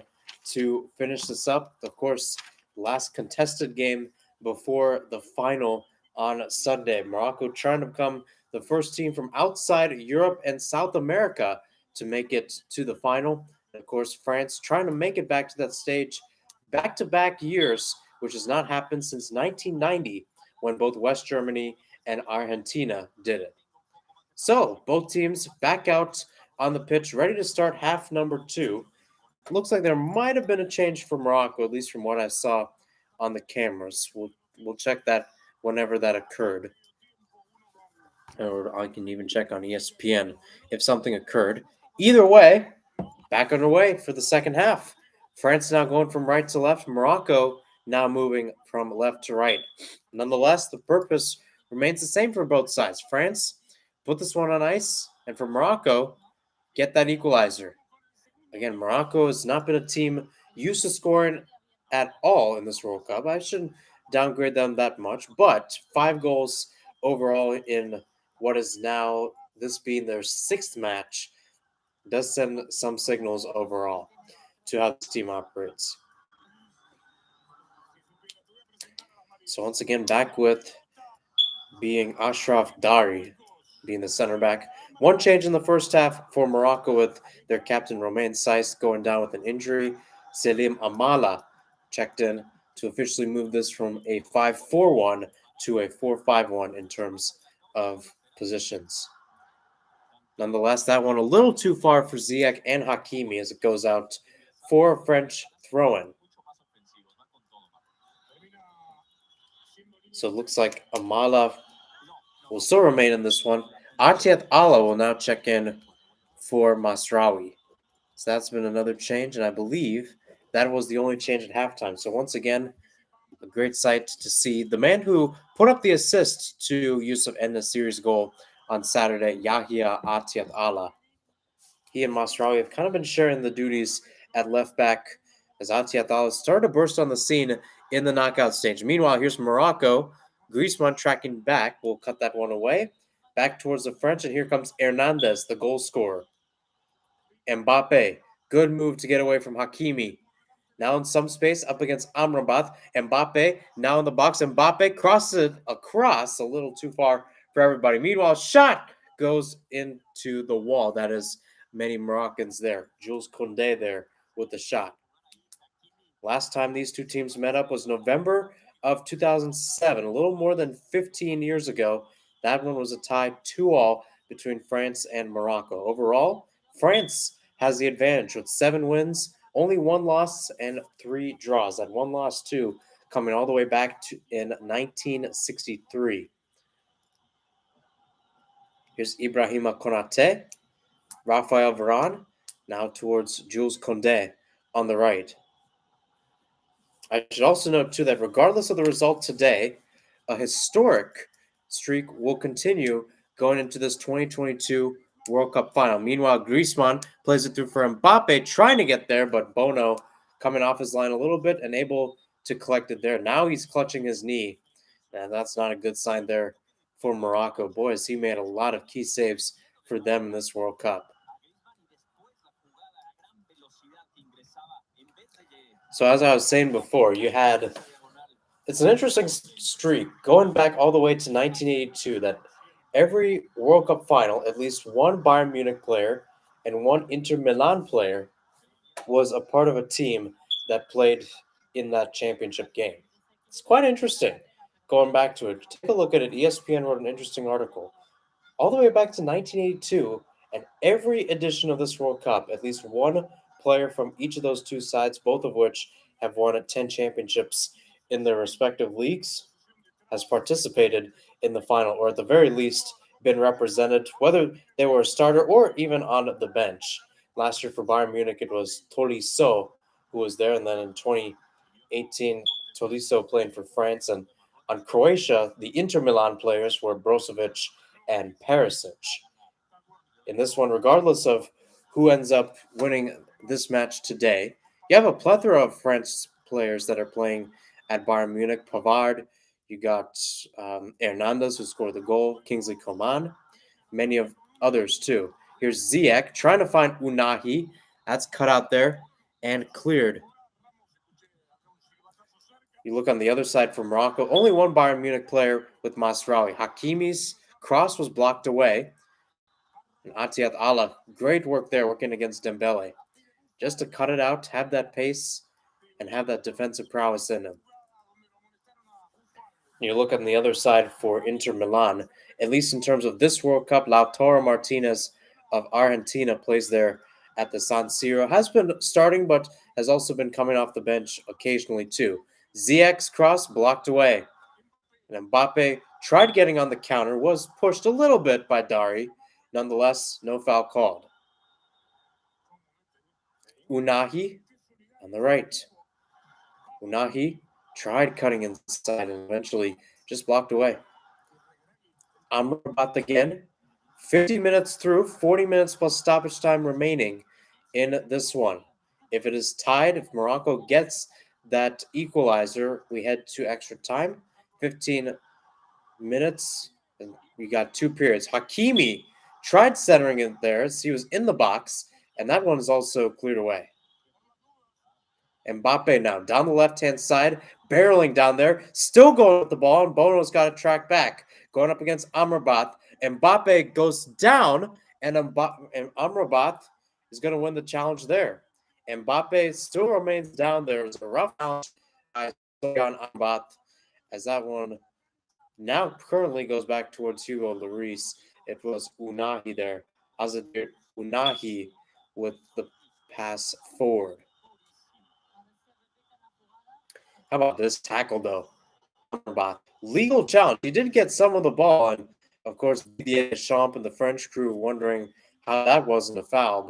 to finish this up. Of course, last contested game before the final on Sunday. Morocco trying to become the first team from outside Europe and South America to make it to the final. And of course, France trying to make it back to that stage back to back years, which has not happened since 1990 when both West Germany and Argentina did it. So, both teams back out on the pitch, ready to start half number two. Looks like there might have been a change for Morocco, at least from what I saw on the cameras. We'll check that whenever that occurred. Or I can even check on ESPN if something occurred. Either way, back underway for the second half. France now going from right to left. Morocco now moving from left to right. Nonetheless, the purpose remains the same for both sides. France put this one on ice, and for Morocco, get that equalizer. Again, Morocco has not been a team used to scoring at all in this World Cup. I shouldn't downgrade them that much, but 5 goals overall in what is now this being their sixth match does send some signals overall to how this team operates. So once again, back with being Ashraf Dari being the center back. One change in the first half for Morocco with their captain Romain Saïss going down with an injury. Selim Amala checked in to officially move this from a 5-4-1 to a 4-5-1 in terms of positions. Nonetheless, that one a little too far for Ziyech and Hakimi as it goes out for a French throw-in. So it looks like Amala will still remain in this one. Atiat Allah will now check in for Masraoui. So that's been another change, and I believe that was the only change at halftime. So once again, a great sight to see the man who put up the assist to Yusuf En-Nesyri's goal on Saturday, Yahya Atiat Allah. He and Masraoui have kind of been sharing the duties at left back as Atiat Allah started to burst on the scene in the knockout stage. Meanwhile, here's Morocco. Griezmann tracking back. We'll cut that one away. Back towards the French, and here comes Hernandez, the goal scorer. Mbappe, good move to get away from Hakimi. Now in some space up against Amrabat. Mbappe now in the box. Mbappe crosses it across a little too far for everybody. Meanwhile, shot goes into the wall. That is many Moroccans there. Jules Koundé there with the shot. Last time these two teams met up was November of 2007, a little more than 15 years ago. That one was a tie 2-all between France and Morocco. Overall, France has the advantage with 7 wins, only 1 loss, and 3 draws. That 1 loss, too, coming all the way back to in 1963. Here's Ibrahima Konate, Raphael Varane, now towards Jules Koundé on the right. I should also note, too, that regardless of the result today, a historic streak will continue going into this 2022 World Cup final. Meanwhile, Griezmann plays it through for Mbappe, trying to get there, but Bono coming off his line a little bit and able to collect it there. Now he's clutching his knee, and that's not a good sign there for Morocco. Boys, he made a lot of key saves for them in this World Cup. So as I was saying before, it's an interesting streak going back all the way to 1982 that every World Cup final, at least one Bayern Munich player and one Inter Milan player was a part of a team that played in that championship game. It's quite interesting going back to it. Take a look at it. ESPN wrote an interesting article all the way back to 1982, and every edition of this World Cup, at least one player from each of those two sides, both of which have won 10 championships in their respective leagues, has participated in the final, or at the very least, been represented, whether they were a starter or even on the bench. Last year for Bayern Munich, it was Tolisso who was there, and then in 2018, Tolisso playing for France, and on Croatia, the Inter Milan players were Brozovic and Perisic. In this one, regardless of who ends up winning this match today, you have a plethora of French players that are playing at Bayern Munich. Pavard, you got Hernandez, who scored the goal, Kingsley Coman, many of others too. Here's Ziyech trying to find Unahi. That's cut out there and cleared. You look on the other side for Morocco. Only one Bayern Munich player with Masraoui. Hakimi's cross was blocked away. And Atiat Allah, great work there working against Dembele. Just to cut it out, have that pace, and have that defensive prowess in him. You look on the other side for Inter Milan, at least in terms of this World Cup, Lautaro Martinez of Argentina plays there at the San Siro. Has been starting, but has also been coming off the bench occasionally too. Ziyech's cross blocked away. And Mbappe tried getting on the counter, was pushed a little bit by Dari. Nonetheless, no foul called. Unahi on the right. Unahi tried cutting inside and eventually just blocked away. Amrabat again. 50 minutes through, 40 minutes plus stoppage time remaining in this one. If it is tied, if Morocco gets that equalizer, we head to extra time. 15 minutes, and we got two periods. Hakimi tried centering it there as he was in the box, and that one is also cleared away. Mbappe now down the left-hand side, barreling down there, still going with the ball, and Bono's got to track back. Going up against Amrabat. Mbappe goes down, and Amrabat is going to win the challenge there. Mbappe still remains down there. It's a rough challenge by Amrabat, as that one now currently goes back towards Hugo Lloris. It was Unahi there. Azadir Unahi with the pass forward. How about this tackle, though? Legal challenge. He did get some of the ball, and of course, Didier Deschamps and the French crew wondering how that wasn't a foul.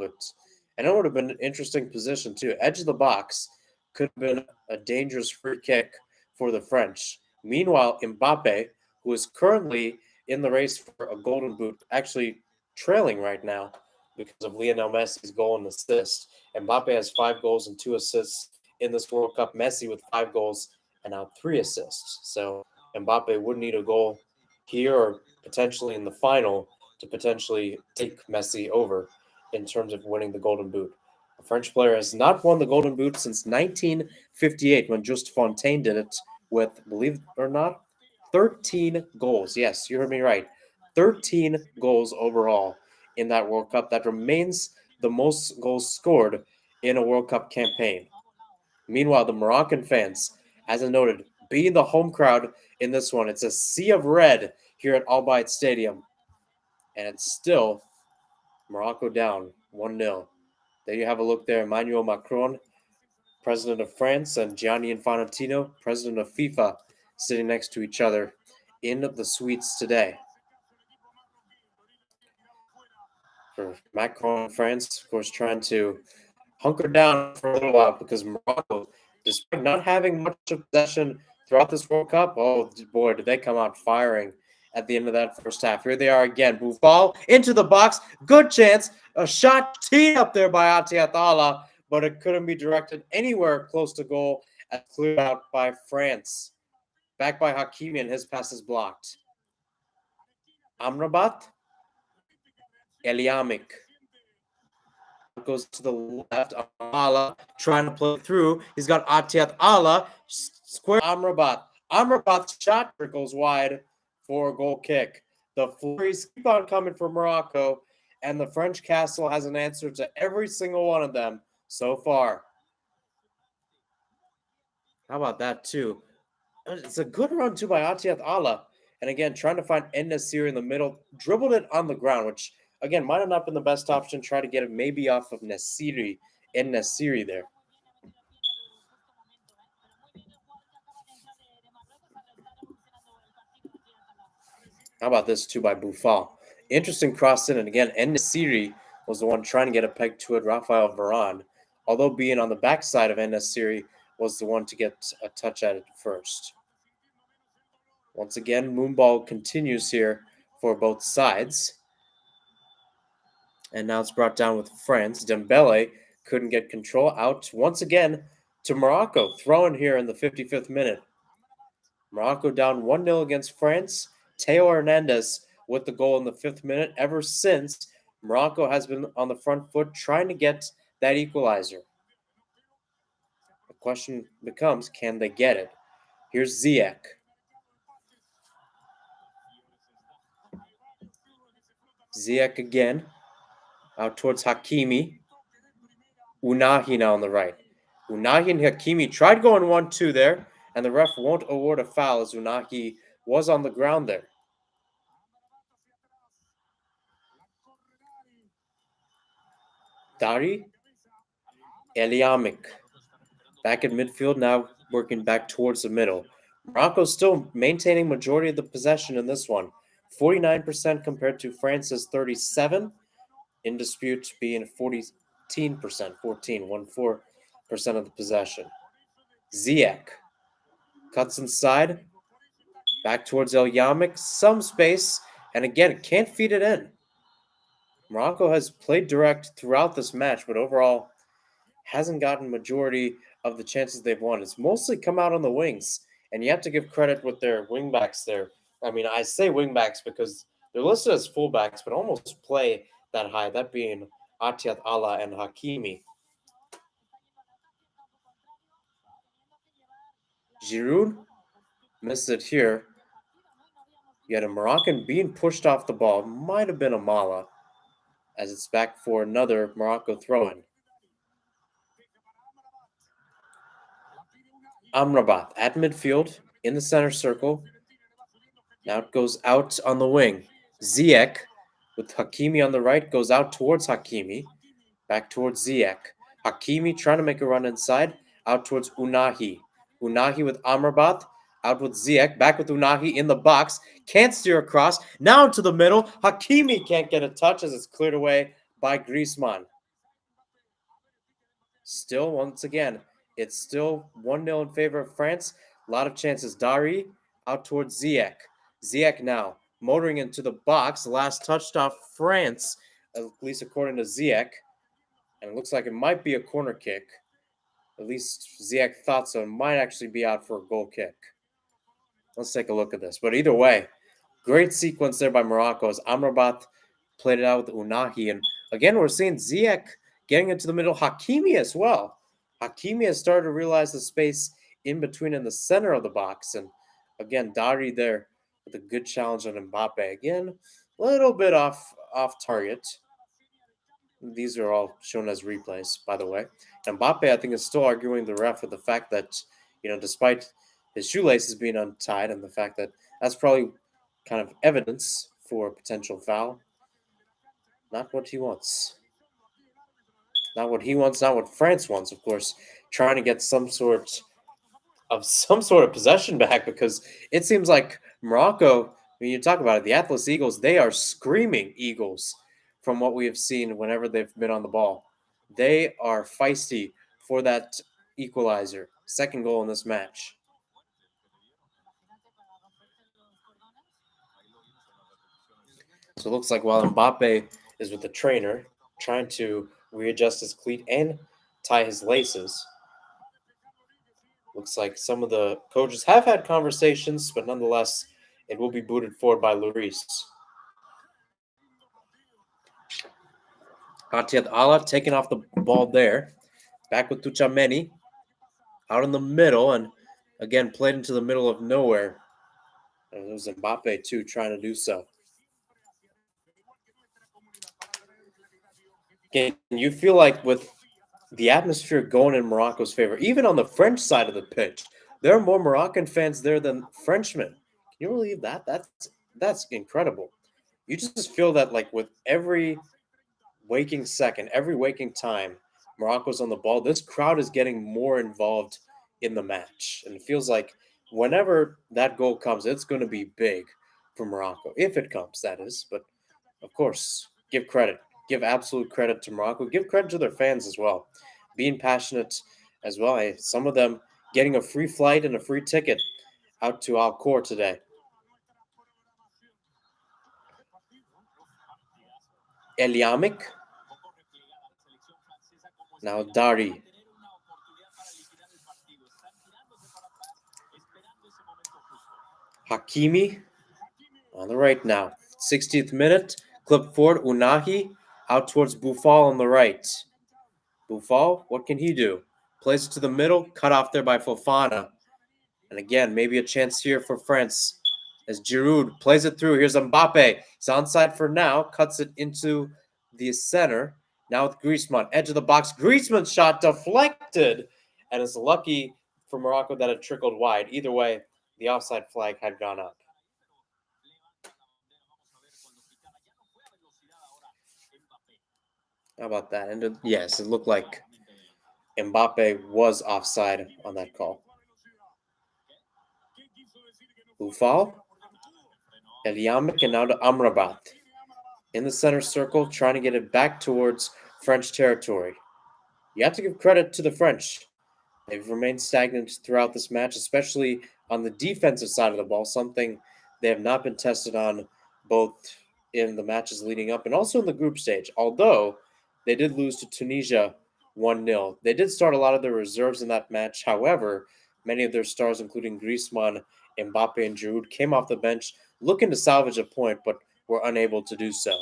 And it would have been an interesting position, too. Edge of the box could have been a dangerous free kick for the French. Meanwhile, Mbappe, who is currently in the race for a golden boot, actually trailing right now because of Lionel Messi's goal and assist. Mbappe has 5 goals and 2 assists in this World Cup. Messi with 5 goals and now 3 assists. So Mbappe would need a goal here or potentially in the final to potentially take Messi over in terms of winning the Golden Boot. A French player has not won the Golden Boot since 1958 when Just Fontaine did it with, believe it or not, 13 goals. Yes, you heard me right. 13 goals overall in that World Cup. That remains the most goals scored in a World Cup campaign. Meanwhile, the Moroccan fans, as I noted, being the home crowd in this one, it's a sea of red here at Al Bayt Stadium. And it's still Morocco down 1-0. There you have a look there. Emmanuel Macron, president of France, and Gianni Infantino, president of FIFA, sitting next to each other in the suites today. For Macron in France, of course, trying to hunker down for a little while because Morocco, despite not having much of possession throughout this World Cup, oh boy, did they come out firing at the end of that first half. Here they are again. Boufal into the box. Good chance. A shot teed up there by Atiat Allah, but it couldn't be directed anywhere close to goal as cleared out by France. Back by Hakimi, and his pass is blocked. Amrabat. Eliamik goes to the left. Allah trying to play through. He's got Atiat Allah. Square Amrabat. Amrabat's shot goes wide for a goal kick. The flurries keep on coming for Morocco, and the French castle has an answer to every single one of them so far. How about that, too? It's a good run, too, by Atiat Allah. And again, trying to find En-Nesyri in the middle. Dribbled it on the ground, which, again, might have not been the best option. Try to get it maybe off of En-Nesyri there. How about this, too, by Boufal? Interesting cross in, and again, En-Nesyri was the one trying to get a peg to it. Rafael Varane, although being on the backside of En-Nesyri, was the one to get a touch at it first. Once again, Moonball continues here for both sides. And now it's brought down with France. Dembele couldn't get control. Out once again to Morocco. Thrown here in the 55th minute. Morocco down 1-0 against France. Theo Hernandez with the goal in the 5th minute. Ever since, Morocco has been on the front foot trying to get that equalizer. The question becomes, can they get it? Here's Ziyech. Ziyech again. Out towards Hakimi. Unahi now on the right. Unahi and Hakimi tried going 1-2 there, and the ref won't award a foul as Unahi was on the ground there. Dari Eliamik back in midfield, now working back towards the middle. Morocco still maintaining majority of the possession in this one. 49% compared to France's 37. In dispute being 14%, 14% of the possession. Ziyech cuts inside, back towards El Yamik, some space, and again, can't feed it in. Morocco has played direct throughout this match, but overall hasn't gotten majority of the chances they've won. It's mostly come out on the wings, and you have to give credit with their wingbacks there. I mean, I say wingbacks because they're listed as fullbacks, but almost play that high, that being Atiat Allah and Hakimi. Giroud missed it here. Yet a Moroccan being pushed off the ball. Might have been Amala, as it's back for another Morocco throw-in. Amrabat at midfield, in the center circle. Now it goes out on the wing. Ziyech, with Hakimi on the right, goes out towards Hakimi. Back towards Ziyech. Hakimi trying to make a run inside. Out towards Unahi. Unahi with Amrabat. Out with Ziyech. Back with Unahi in the box. Can't steer across. Now into the middle. Hakimi can't get a touch as it's cleared away by Griezmann. Still, once again, it's still 1-0 in favor of France. A lot of chances. Dari out towards Ziyech. Ziyech now motoring into the box. Last touched off France, at least according to Ziyech. And it looks like it might be a corner kick. At least Ziyech thought so. It might actually be out for a goal kick. Let's take a look at this. But either way, great sequence there by Morocco as Amrabat played it out with Unahi. And again, we're seeing Ziyech getting into the middle. Hakimi as well. Hakimi has started to realize the space in between in the center of the box. And again, Dari there with a good challenge on Mbappe. Again, a little bit off target. These are all shown as replays, by the way. And Mbappe, I think, is still arguing the ref with the fact that, despite his shoelaces being untied and the fact that that's probably kind of evidence for a potential foul. Not what he wants. Not what he wants, not what France wants, of course. Trying to get some sort of possession back because it seems like Morocco, when you talk about it, the Atlas Eagles, they are screaming Eagles from what we have seen whenever they've been on the ball. They are feisty for that equalizer. Second goal in this match. So it looks like while Mbappe is with the trainer, trying to readjust his cleat and tie his laces, looks like some of the coaches have had conversations, but nonetheless, it will be booted forward by Lloris. Atiat Allah taking off the ball there. Back with Tuchameni. Out in the middle, and again, played into the middle of nowhere. And it was Mbappe, too, trying to do so. Again, you feel like with the atmosphere going in Morocco's favor, even on the French side of the pitch, there are more Moroccan fans there than Frenchmen. Can you believe that? That's incredible. You just feel that like with every waking second, every waking time Morocco's on the ball, this crowd is getting more involved in the match. And it feels like whenever that goal comes, it's going to be big for Morocco. If it comes, that is. But of course, give credit. give absolute credit to Morocco. Give credit to their fans as well, being passionate as well. Some of them getting a free flight and a free ticket out to Alcor today. Eliamik. Now Dari. Hakimi on the right now. 60th minute. Clip forward. Unahi out towards Boufal on the right. Boufal, what can he do? Plays it to the middle. Cut off there by Fofana. And again, maybe a chance here for France. As Giroud plays it through. Here's Mbappe. He's onside for now. Cuts it into the center. Now with Griezmann. Edge of the box. Griezmann's shot deflected. And it's lucky for Morocco that it trickled wide. Either way, the offside flag had gone up. How about that? And yes, it looked like Mbappe was offside on that call. Boufal. Eliamik and now to Amrabat. In the center circle, trying to get it back towards French territory. You have to give credit to the French. They've remained stagnant throughout this match, especially on the defensive side of the ball, something they have not been tested on both in the matches leading up and also in the group stage. Although they did lose to Tunisia 1-0. They did start a lot of their reserves in that match. However, many of their stars, including Griezmann, Mbappe, and Giroud, came off the bench looking to salvage a point, but were unable to do so.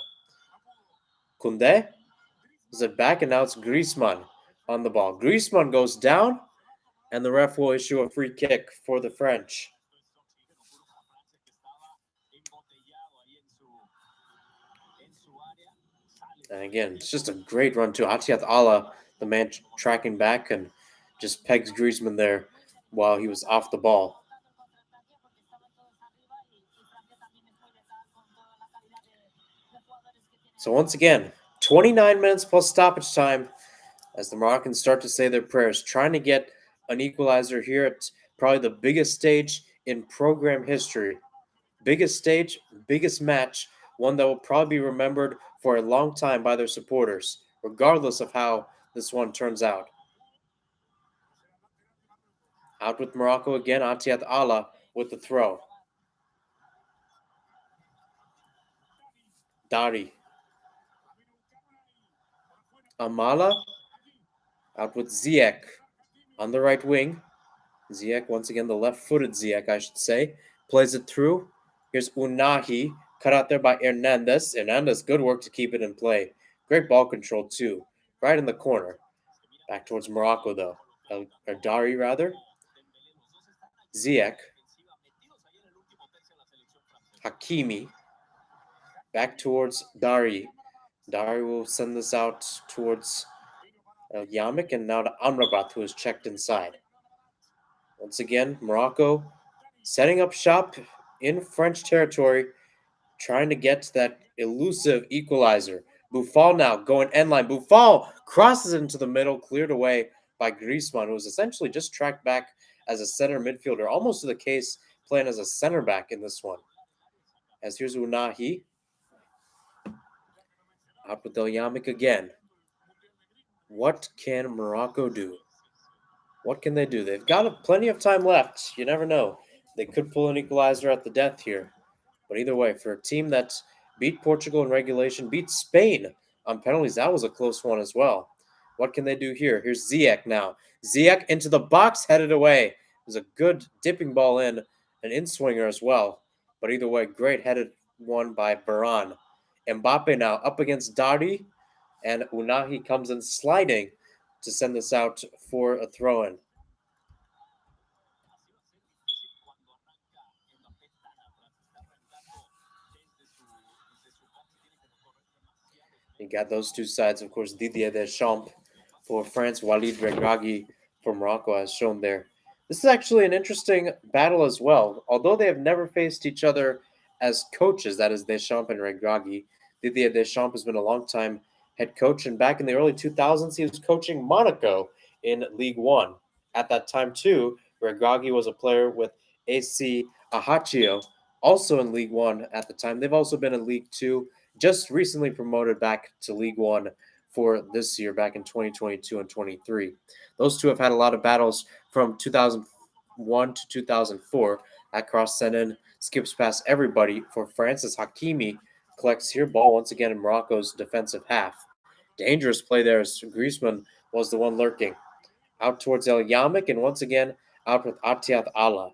Koundé is it back, and now it's Griezmann on the ball. Griezmann goes down, and the ref will issue a free kick for the French. And again, it's just a great run too. Atiat Allah, the man tracking back and just pegs Griezmann there while he was off the ball. So once again, 29 minutes plus stoppage time as the Moroccans start to say their prayers, trying to get an equalizer here at probably the biggest stage in program history. Biggest stage, biggest match, one that will probably be remembered for a long time by their supporters, regardless of how this one turns out. Out with Morocco again, Atiat Allah with the throw. Dari. Amala out with Ziyech on the right wing. Ziyech, once again, the left-footed Ziyech, I should say, plays it through. Here's Unahi, cut out there by Hernandez. Hernandez, good work to keep it in play. Great ball control, too. Right in the corner. Back towards Morocco, though. Or Dari, rather. Ziyech. Hakimi. Back towards Dari. Dari will send this out towards Yamik, and now to Amrabat, who is checked inside. Once again, Morocco setting up shop in French territory, trying to get that elusive equalizer. Boufal now going end line. Boufal crosses it into the middle, cleared away by Griezmann, who was essentially just tracked back as a center midfielder, almost to the case playing as a center back in this one. As here's Unahi. Out with El Yamik again. What can Morocco do? What can they do? They've got plenty of time left. You never know. They could pull an equalizer at the death here. But either way, for a team that beat Portugal in regulation, beat Spain on penalties, that was a close one as well. What can they do here? Here's Ziyech now. Ziyech into the box, headed away. It was a good dipping ball in, an in-swinger as well. But either way, great headed one by Baran. Mbappe now up against Dari, and Unahi comes in sliding to send this out for a throw-in. You got those two sides, of course, Didier Deschamps for France, Walid Regragui for Morocco, as shown there. This is actually an interesting battle as well. Although they have never faced each other as coaches, that is Deschamps and Regragui, Didier Deschamps has been a long-time head coach, and back in the early 2000s, he was coaching Monaco in League One. At that time, too, Regragui was a player with AC Ajaccio, also in League One at the time. They've also been in League Two just recently promoted back to League One for this year, back in 2022 and 23. Those two have had a lot of battles from 2001 to 2004. That cross sent in, skips past everybody for Francis Hakimi, collects here ball once again in Morocco's defensive half. Dangerous play there as Griezmann was the one lurking. Out towards El Yamik, and once again out with Atiat Allah.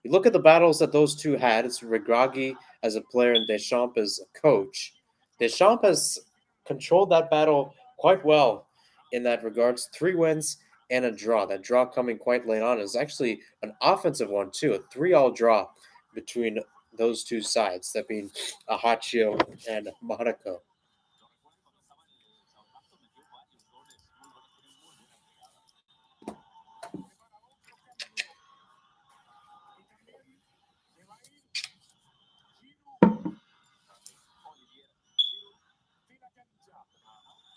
You look at the battles that those two had. It's Regragui as a player and Deschamps as a coach. Deschamps has controlled that battle quite well in that regards. 3 wins and a draw. That draw coming quite late on is actually an offensive one too. A 3-all draw between those two sides, that being Ajaccio and Monaco.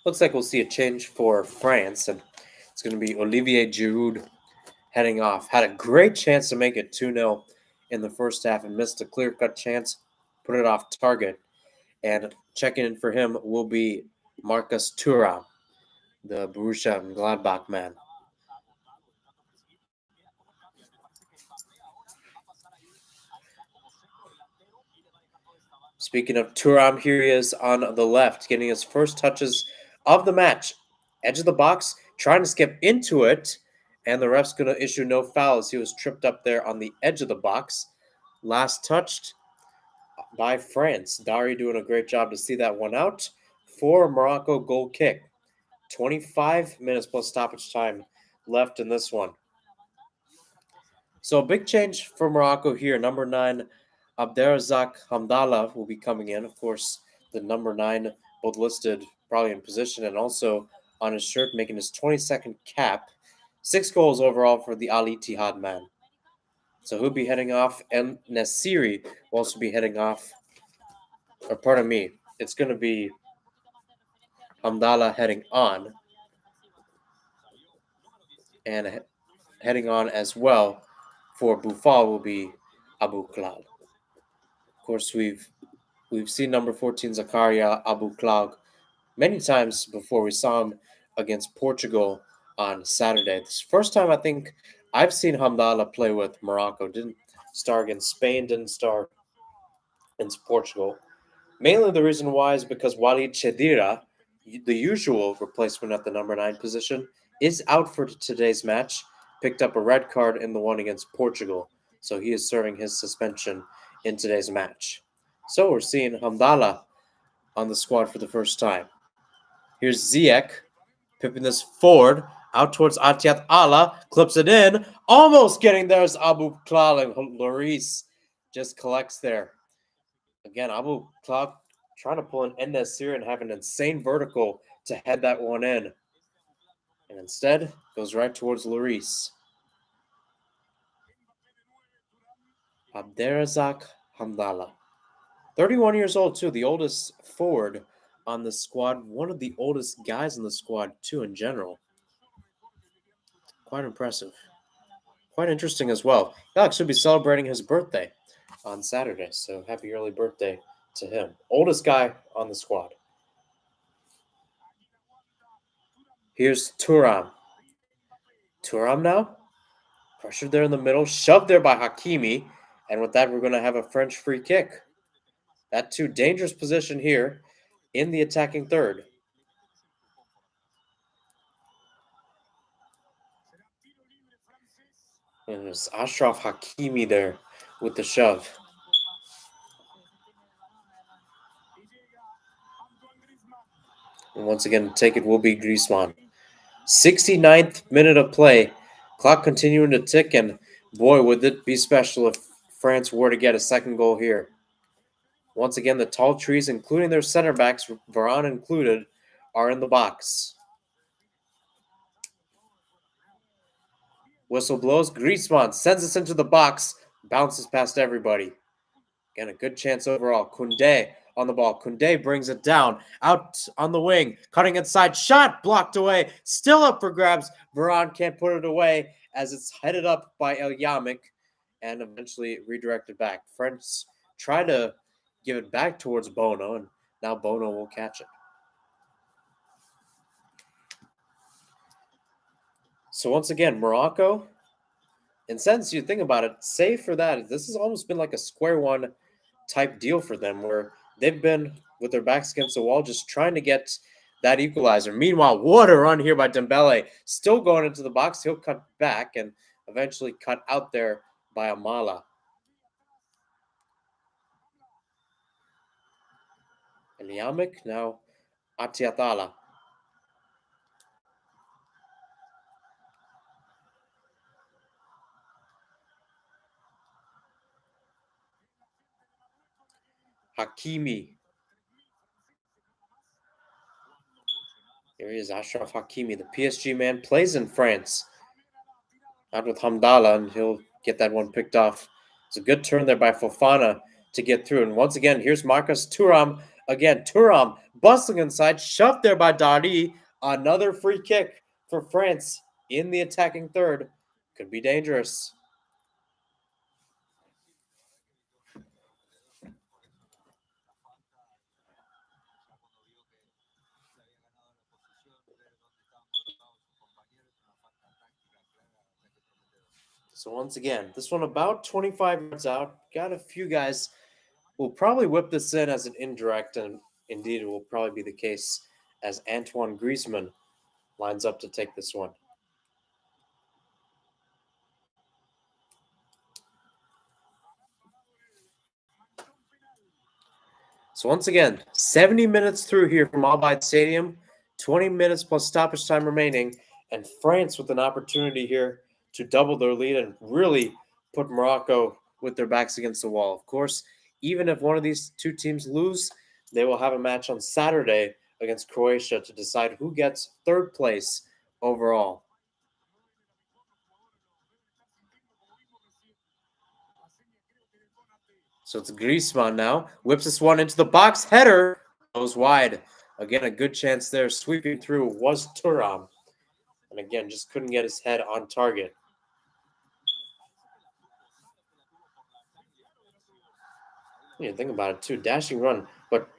Looks like we'll see a change for France, and it's going to be Olivier Giroud heading off. Had a great chance to make it 2-0 in the first half and missed a clear-cut chance, put it off target. And checking in for him will be Marcus Thuram, the Borussia Gladbach man. Speaking of Thuram, here he is on the left, getting his first touches of the match. Edge of the box, trying to skip into it, and the ref's going to issue no fouls. He was tripped up there on the edge of the box. Last touched by France. Dari doing a great job to see that one out for Morocco goal kick. 25 minutes plus stoppage time left in this one. So a big change for Morocco here. Number 9, Abderrazak Hamdallah will be coming in. Of course, the number 9, both listed probably in position and also on his shirt, making his 22nd cap. 6 goals overall for the Al Ittihad man. So he'll be heading off, and Nasiri will also be heading off. Or pardon me, it's going to be Hamdallah heading on, and heading on as well for Boufal will be Abu Klal. Of course, we've seen number 14 Zakaria Abu Klal many times before. We saw him against Portugal on Saturday. This first time I think I've seen Hamdallah play with Morocco. Didn't star against Spain, didn't star against Portugal. Mainly the reason why is because Walid Chedira, the usual replacement at the number 9 position, is out for today's match. Picked up a red card in the one against Portugal, so he is serving his suspension in today's match. So we're seeing Hamdallah on the squad for the first time. Here's Ziyech, pipping this forward, out towards Atiat Allah, clips it in, almost getting there as Abu Klal, and Lloris just collects there. Again, Abu Klal trying to pull an En-Nesyri and have an insane vertical to head that one in. And instead, goes right towards Lloris. Abderrazak Hamdallah. 31 years old, too. The oldest forward on the squad. One of the oldest guys in the squad, too, in general. Quite impressive. Quite interesting as well. He'll actually be celebrating his birthday on Saturday, so happy early birthday to him. Oldest guy on the squad. Here's Thuram. Thuram now. Pressured there in the middle. Shoved there by Hakimi. And with that, we're going to have a French free kick. That too dangerous position here in the attacking third. And there's Ashraf Hakimi there with the shove. And once again, take it will be Griezmann. 69th minute of play. Clock continuing to tick, and boy, would it be special if France were to get a second goal here. Once again, the tall trees, including their center backs, Varane included, are in the box. Whistle blows. Griezmann sends us into the box, bounces past everybody. Again, a good chance overall. Koundé on the ball. Koundé brings it down. Out on the wing. Cutting inside. Shot blocked away. Still up for grabs. Varane can't put it away as it's headed up by El Yamik and eventually redirected back. French try to give it back towards Bono, and Now Bono will catch it. So once again, Morocco, in sense, you think about it, save for that, this has almost been like a square one type deal for them where they've been with their backs against the wall just trying to get that equalizer. Meanwhile, what a run here by Dembele. Still going into the box. He'll cut back and eventually cut out there by Amala. And Yamik now Atiatala. Hakimi. Here he is, Ashraf Hakimi. The PSG man plays in France. Out with Hamdallah, and he'll get that one picked off. It's a good turn there by Fofana to get through. And once again, here's Marcus Thuram. Again, Thuram bustling inside, shoved there by Dari. Another free kick for France in the attacking third. Could be dangerous. So once again, this one about 25 yards out. Got a few guys. We'll probably whip this in as an indirect, and indeed it will probably be the case as Antoine Griezmann lines up to take this one. So once again, 70 minutes through here from Al Bayt Stadium, 20 minutes plus stoppage time remaining, and France with an opportunity here to double their lead and really put Morocco with their backs against the wall. Of course, even if one of these two teams lose, they will have a match on Saturday against Croatia to decide who gets third place overall. So it's Griezmann now. Whips this one into the box. Header goes wide. Again, a good chance there. Sweeping through was Thuram. And again, just couldn't get his head on target. Yeah, think about it too. Dashing run. But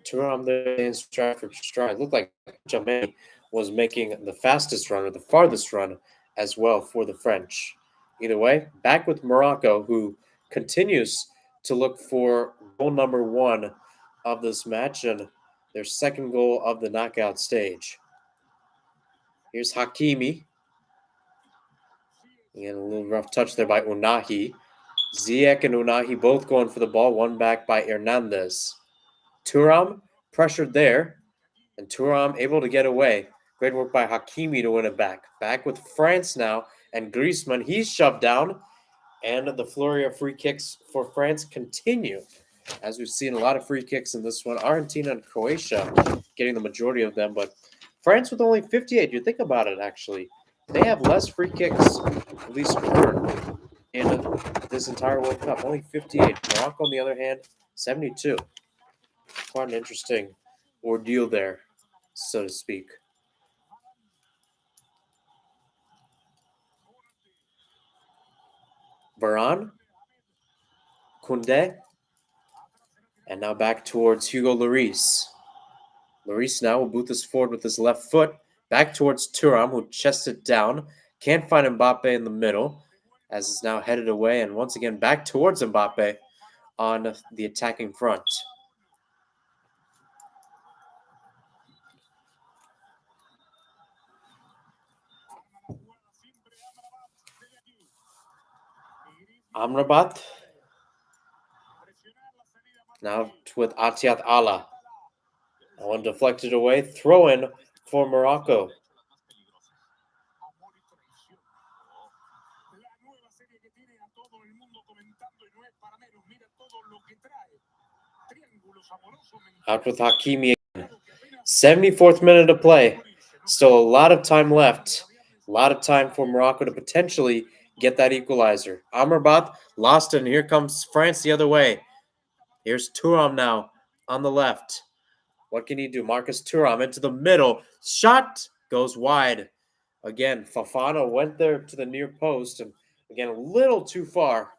Thuram there in stride for stride. Looked like Jamani was making the fastest run or the farthest run as well for the French. Either way, back with Morocco, who continues to look for goal number one of this match and their second goal of the knockout stage. Here's Hakimi. Again, a little rough touch there by Unahi. Ziyech and Unahi both going for the ball, one back by Hernandez. Thuram pressured there, and Thuram able to get away. Great work by Hakimi to win it back. Back with France now, and Griezmann, he's shoved down, and the flurry of free kicks for France continue. As we've seen a lot of free kicks in this one, Argentina and Croatia getting the majority of them, but France with only 58. You think about it, actually. They have less free kicks, at least earned, in this entire World Cup. Only 58. Morocco, on the other hand, 72. Quite an interesting ordeal there, so to speak. Varane, Koundé, and now back towards Hugo Lloris. Lloris now will boot this forward with his left foot, back towards Thuram, who chests it down. Can't find Mbappe in the middle, as is now headed away, and once again back towards Mbappe on the attacking front. Amrabat now with Atiat Allah. That one deflected away. Throw in for Morocco. Out with Hakimi again. 74th minute of play. Still a lot of time left. A lot of time for Morocco to potentially get that equalizer. Amrabat lost it, and here comes France the other way. Here's Thuram now on the left. What can he do? Marcus Thuram into the middle. Shot goes wide. Again, Fofana went there to the near post, and again, a little too far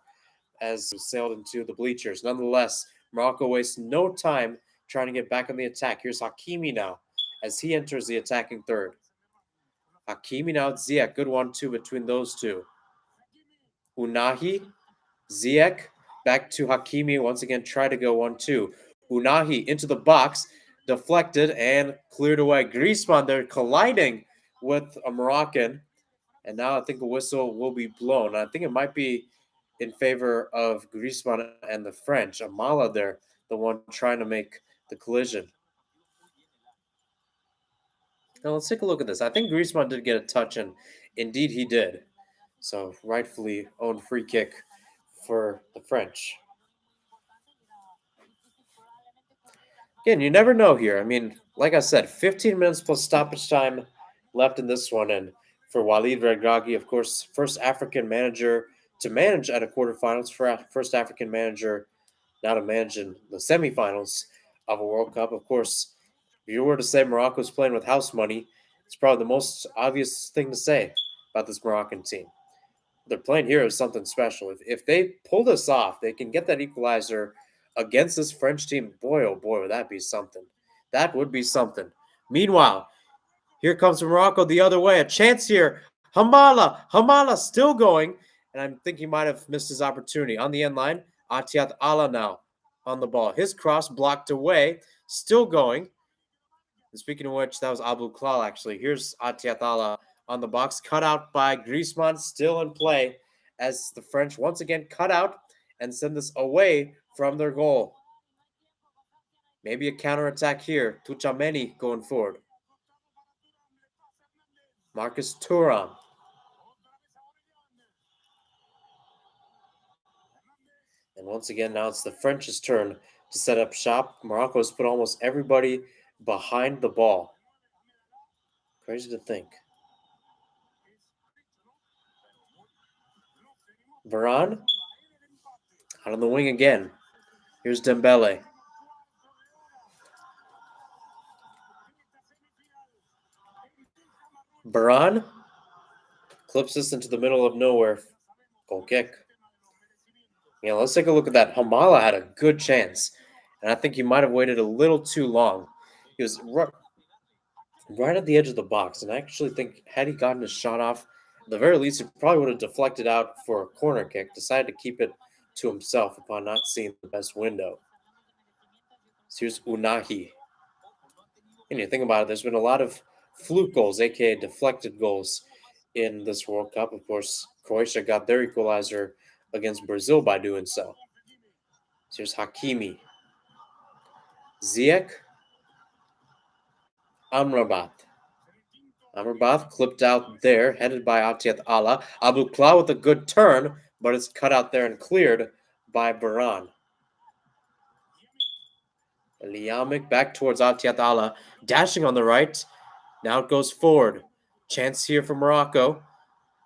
as he sailed into the bleachers. Nonetheless, Morocco wastes no time trying to get back on the attack. Here's Hakimi now as he enters the attacking third. Hakimi now Ziyech. Good 1-2 between those two. Unahi, Ziyech, back to Hakimi. Once again, try to go 1-2. Unahi into the box, deflected and cleared away. Griezmann there colliding with a Moroccan. And now I think a whistle will be blown. I think it might be in favor of Griezmann and the French. Amala there, the one trying to make the collision. Now let's take a look at this. I think Griezmann did get a touch, and indeed he did. So rightfully owned free kick for the French. Again, you never know here. I mean, like I said, 15 minutes plus stoppage time left in this one. And for Walid Regragui, of course, first African manager to manage at a quarterfinals, first African manager now to manage in the semifinals of a World Cup. Of course, if you were to say Morocco's playing with house money, it's probably the most obvious thing to say about this Moroccan team. They're playing here is something special. If they pull this off, they can get that equalizer against this French team. Boy, oh boy, would that be something. That would be something. Meanwhile, here comes Morocco the other way. A chance here. Hamala still going. And I think he might have missed his opportunity. On the end line, Atiat Allah now on the ball. His cross blocked away. Still going. And speaking of which, that was Abu Klal actually. Here's Atiat Allah on the box. Cut out by Griezmann. Still in play as the French once again cut out and send this away from their goal. Maybe a counterattack here. Tuchameni going forward. Marcus Thuram. And once again, now it's the French's turn to set up shop. Morocco's put almost everybody behind the ball. Crazy to think. Varane out on the wing again. Here's Dembele. Varane clips this into the middle of nowhere. Goal kick. Yeah, let's take a look at that. Hamala had a good chance, and I think he might have waited a little too long. He was right at the edge of the box, and I actually think had he gotten his shot off, at the very least, he probably would have deflected out for a corner kick. Decided to keep it to himself upon not seeing the best window. So here's Unahi. And you think about it, there's been a lot of fluke goals, aka deflected goals, in this World Cup. Of course, Croatia got their equalizer against Brazil by doing so. So here's Hakimi. Ziyech. Amrabat. Amrabat clipped out there, headed by Atiat Allah. Abu Klal with a good turn, but it's cut out there and cleared by Varane. Liamik back towards Atiat Allah, dashing on the right. Now it goes forward. Chance here for Morocco.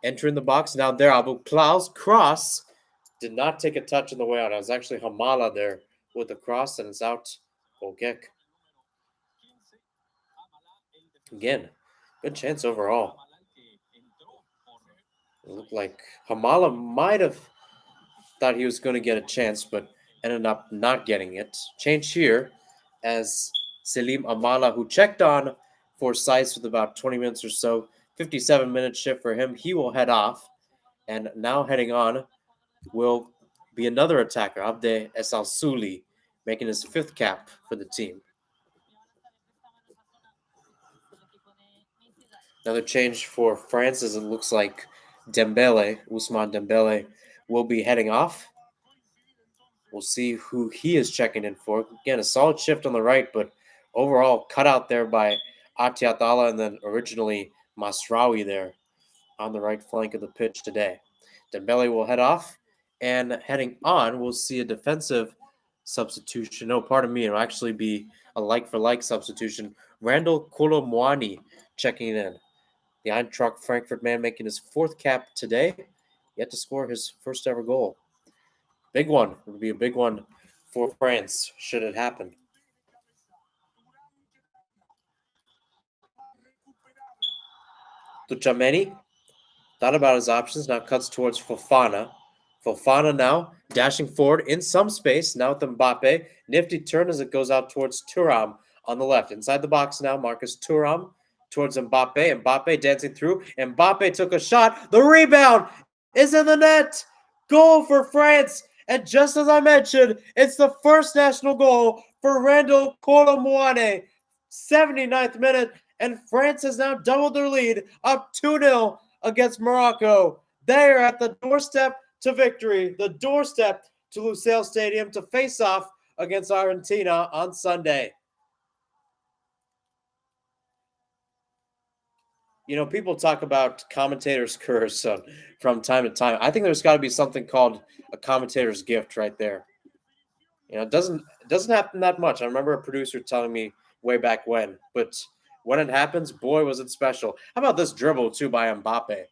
Entering the box now there. Abu Klal's cross did not take a touch on the way out. It was actually Hamala there with the cross, and it's out. Goal kick. Again, good chance overall. It looked like Hamala might have thought he was going to get a chance, but ended up not getting it. Change here as Selim Amala, who checked on for Saiz with about 20 minutes or so, 57-minute shift for him. He will head off, and now heading on will be another attacker, Abde Esal Suli, making his 5th cap for the team. Another change for France as it looks like Ousmane Dembele, will be heading off. We'll see who he is checking in for. Again, a solid shift on the right, but overall cut out there by Atiat Allah and then originally Masraoui there on the right flank of the pitch today. Dembele will head off, and heading on, we'll see a defensive substitution. No, pardon me, it'll actually be a like-for-like substitution. Randall Colomwani checking in. The Eintracht Frankfurt man making his 4th cap today, yet to score his first ever goal. Big one. It would be a big one for France, should it happen. Tuchameni thought about his options, now cuts towards Fofana. Fofana now Dashing forward in some space, now with Mbappe. Nifty turn as it goes out towards Thuram on the left. Inside the box now, Marcus Thuram towards Mbappe. Mbappe dancing through. Mbappe took a shot. The rebound is in the net. Goal for France. And just as I mentioned, it's the first national goal for Randall Colomuani. 79th minute, and France has now doubled their lead, up 2-0 against Morocco. They are at the doorstep to victory, the doorstep to Lusail Stadium to face off against Argentina on Sunday. You know, people talk about commentators' curse from time to time. I think there's got to be something called a commentator's gift right there. You know, it doesn't happen that much. I remember a producer telling me way back when, but when it happens, boy, was it special. How about this dribble too by Mbappe?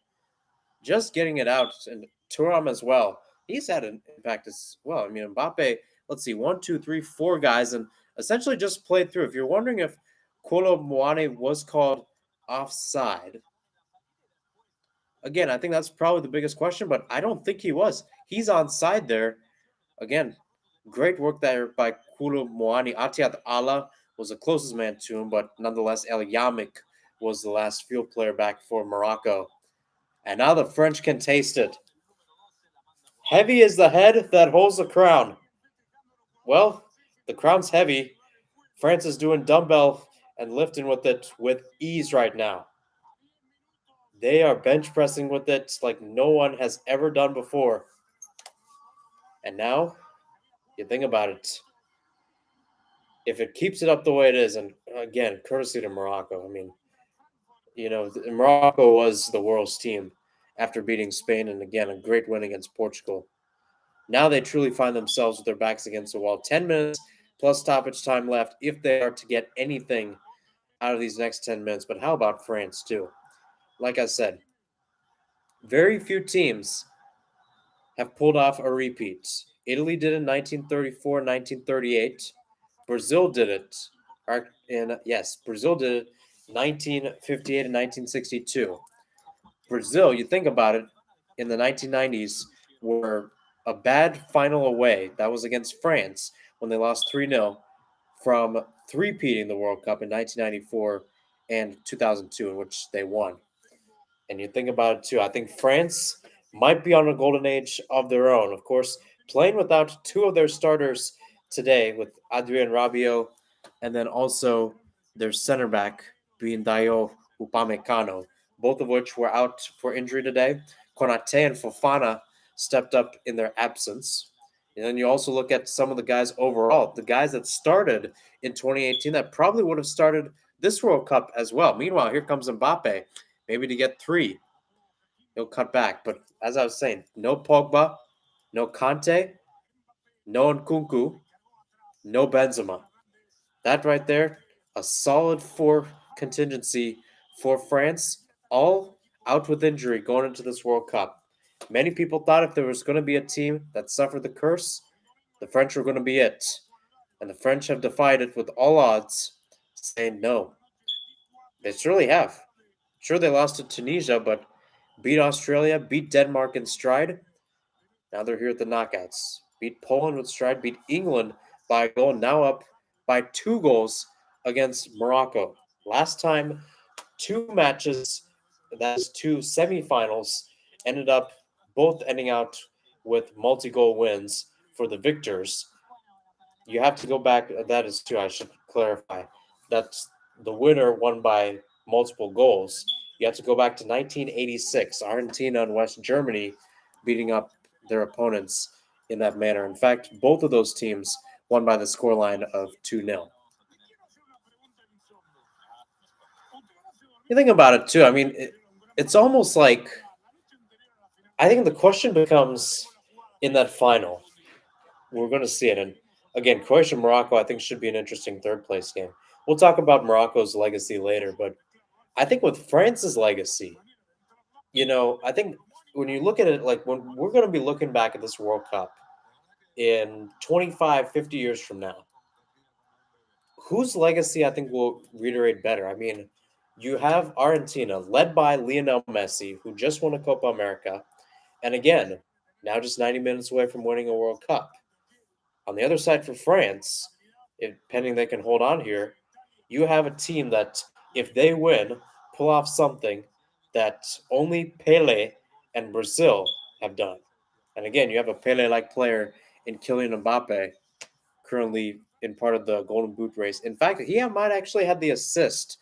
Just getting it out, and Thuram as well. He's had an impact as well. I mean, Mbappe. Let's see, one, two, three, four guys, and essentially just played through. If you're wondering if Kolo Muane was called offside, again, I think that's probably the biggest question, but I don't think he was. He's onside there. Again, great work there by Kulu Moani. Atiat Allah was the closest man to him, but nonetheless, El Yamik was the last field player back for Morocco. And now the French can taste it. Heavy is the head that holds the crown. Well, the crown's heavy. France is doing dumbbell and lifting with it with ease right now. They are bench pressing with it like no one has ever done before. And now, you think about it. If it keeps it up the way it is, and again, courtesy to Morocco, I mean, you know, Morocco was the world's team after beating Spain, and again, a great win against Portugal. Now they truly find themselves with their backs against the wall. 10 minutes plus stoppage time left if they are to get anything out of these next 10 minutes. But how about France, too? Like I said, very few teams have pulled off a repeat. Italy did it in 1934, 1938. Brazil did it. Brazil did it 1958 and 1962. Brazil, you think about it, in the 1990s were a bad final away. That was against France when they lost 3-0 from three-peating the World Cup in 1994 and 2002, in which they won. And you think about it too. I think France might be on a golden age of their own. Of course, playing without two of their starters today, with Adrien Rabiot and then also their center back being Dayo Upamecano, both of which were out for injury today. Konate and Fofana stepped up in their absence. And then you also look at some of the guys overall, the guys that started in 2018 that probably would have started this World Cup as well. Meanwhile, here comes Mbappe, maybe to get three. He'll cut back. But as I was saying, no Pogba, no Kante, no Nkunku, no Benzema. That right there, a solid four contingency for France, all out with injury going into this World Cup. Many people thought if there was going to be a team that suffered the curse, the French were going to be it. And the French have defied it with all odds, saying no. They surely have. Sure, they lost to Tunisia, but beat Australia, beat Denmark in stride. Now they're here at the knockouts. Beat Poland with stride, beat England by a goal, now up by 2 goals against Morocco. Last time, two matches, that is two semifinals, ended up both ending out with multi-goal wins for the victors. You have to go back, that is true, I should clarify. That's the winner won by multiple goals. You have to go back to 1986, Argentina and West Germany beating up their opponents in that manner. In fact, both of those teams won by the scoreline of 2-0. You think about it too. I mean, it's almost like I think the question becomes in that final. We're going to see it. And again, Croatia Morocco, I think, should be an interesting third place game. We'll talk about Morocco's legacy later, but I think with France's legacy, you know, I think when you look at it, like when we're going to be looking back at this World Cup in 25, 50 years from now, whose legacy I think will reiterate better? I mean, you have Argentina led by Lionel Messi, who just won a Copa America. And again, now just 90 minutes away from winning a World Cup. On the other side for France, if pending they can hold on here, you have a team that, if they win, pull off something that only Pele and Brazil have done. And again, you have a Pele-like player in Kylian Mbappe, currently in part of the Golden Boot race. In fact, he might actually have the assist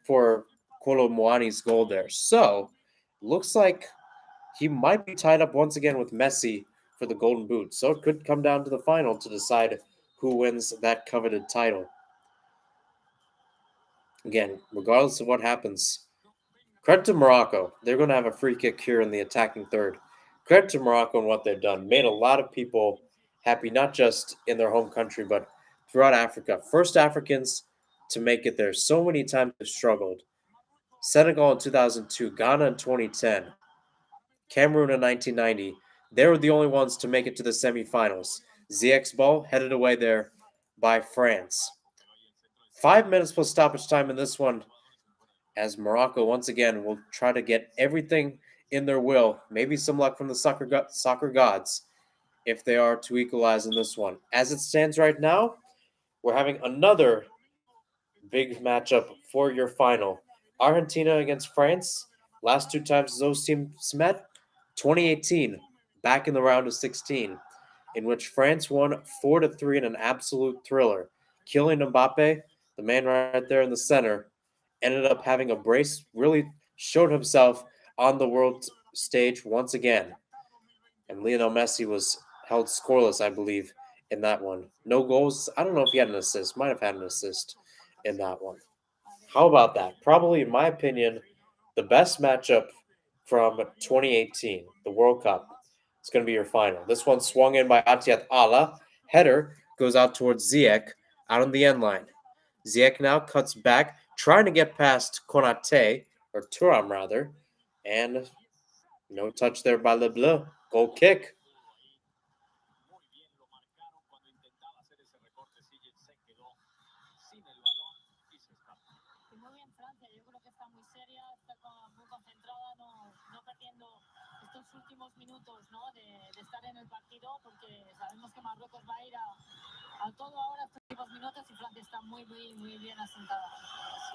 for Kolo Muani's goal there. So, looks like he might be tied up once again with Messi for the Golden Boot. So it could come down to the final to decide who wins that coveted title. Again, regardless of what happens, credit to Morocco. They're going to have a free kick here in the attacking third. Credit to Morocco and what they've done. Made a lot of people happy, not just in their home country, but throughout Africa. First Africans to make it there. So many times they've struggled. Senegal in 2002, Ghana in 2010, Cameroon in 1990. They were the only ones to make it to the semifinals. ZX Ball headed away there by France. 5 minutes plus stoppage time in this one, as Morocco once again will try to get everything in their will. Maybe some luck from the soccer gods if they are to equalize in this one. As it stands right now, we're having another big matchup for your final. Argentina against France. Last two times those teams met, 2018, back in the round of 16, in which France won 4-3 in an absolute thriller. Kylian Mbappe, the man right there in the center, ended up having a brace, really showed himself on the world stage once again. And Lionel Messi was held scoreless, I believe, in that one. No goals. I don't know if he had an assist. Might have had an assist in that one. How about that? Probably, in my opinion, the best matchup from 2018, the World Cup. It's going to be your final. This one swung in by Atiat Allah. Header goes out towards Ziyech out on the end line. Ziyech now cuts back, trying to get past Konate, or Thuram rather, and no touch there by Le Bleu. Goal kick.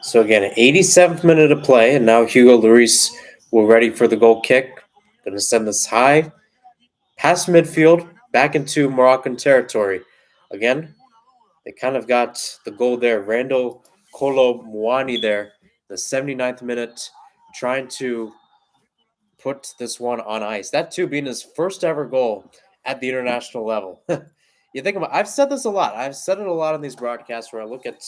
So again, 87th minute of play, and now Hugo Lloris will ready for the goal kick. Going to send this high, past midfield, back into Moroccan territory. Again, they kind of got the goal there. Randall Kolo Muani there, the 79th minute, trying to put this one on ice. That too being his first ever goal at the international level. You think about, I've said this a lot. I've said it a lot in these broadcasts where I look at,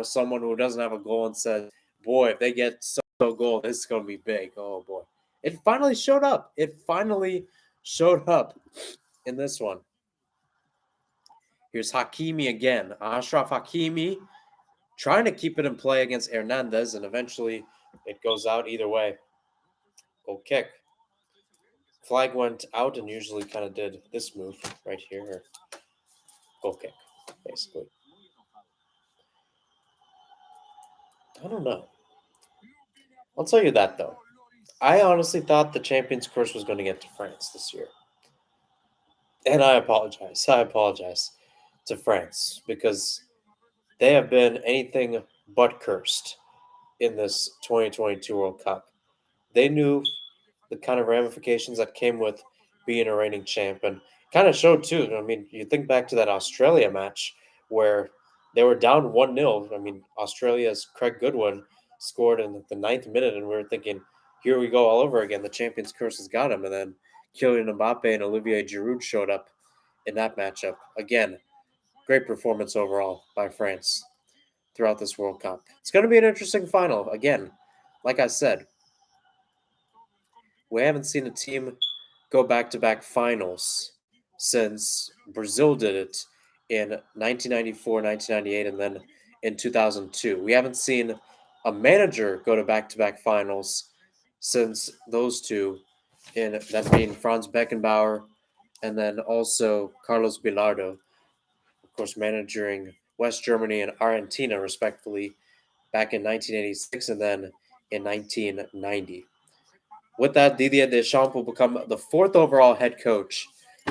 someone who doesn't have a goal and says, boy, if they get so goal, this is going to be big. Oh boy. It finally showed up. It finally showed up in this one. Here's Hakimi again. Ashraf Hakimi trying to keep it in play against Hernandez, and eventually it goes out either way. Goal kick. Flag went out and usually kind of did this move right here. Goal kick, basically. I don't know. I'll tell you that, though. I honestly thought the Champions Curse was going to get to France this year. And I apologize. I apologize to France because they have been anything but cursed in this 2022 World Cup. They knew the kind of ramifications that came with being a reigning champ and kind of showed too. I mean, you think back to that Australia match where they were down 1-0. I mean, Australia's Craig Goodwin scored in the ninth minute, and we were thinking, here we go all over again. The Champions Curse has got him. And then Kylian Mbappe and Olivier Giroud showed up in that matchup. Again, great performance overall by France throughout this World Cup. It's going to be an interesting final. Again, like I said, we haven't seen a team go back-to-back finals since Brazil did it in 1994, 1998, and then in 2002. We haven't seen a manager go to back-to-back finals since those two, in that being Franz Beckenbauer and then also Carlos Bilardo, of course, managing West Germany and Argentina, respectively, back in 1986 and then in 1990. With that, Didier Deschamps will become the fourth overall head coach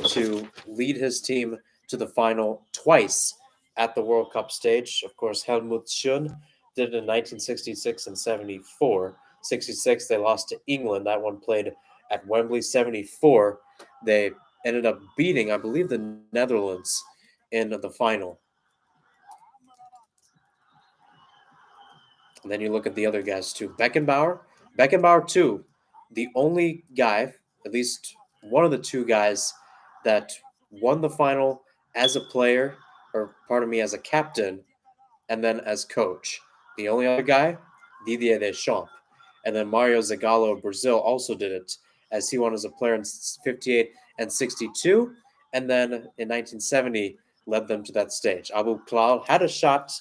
to lead his team to the final twice at the World Cup stage. Of course, Helmut Schön did it in 1966 and 74. 66, they lost to England. That one played at Wembley. 74, they ended up beating, I believe, the Netherlands in the final. And then you look at the other guys too. Beckenbauer too, the only guy, at least one of the two guys that won the final as a player, or pardon me, as a captain, and then as coach. The only other guy, Didier Deschamps. And then Mario Zagallo of Brazil also did it, as he won as a player in 58 and 62, and then in 1970 led them to that stage. Abu Klal had a shot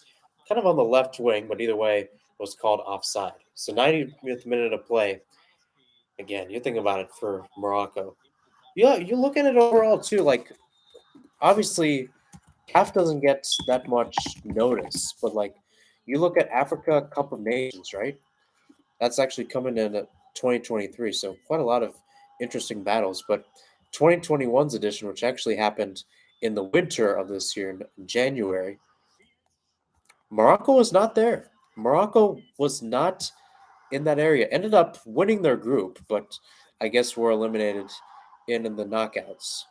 kind of on the left wing, but either way was called offside. So 90th minute of play. Again, you think about it for Morocco. Yeah, you look at it overall too. Like obviously, CAF doesn't get that much notice, but like you look at Africa Cup of Nations, right? That's actually coming in at 2023, so quite a lot of interesting battles. But 2021's edition, which actually happened in the winter of this year in January, Morocco was not there. Morocco was not in that area. Ended up winning their group, but I guess were eliminated in the knockouts.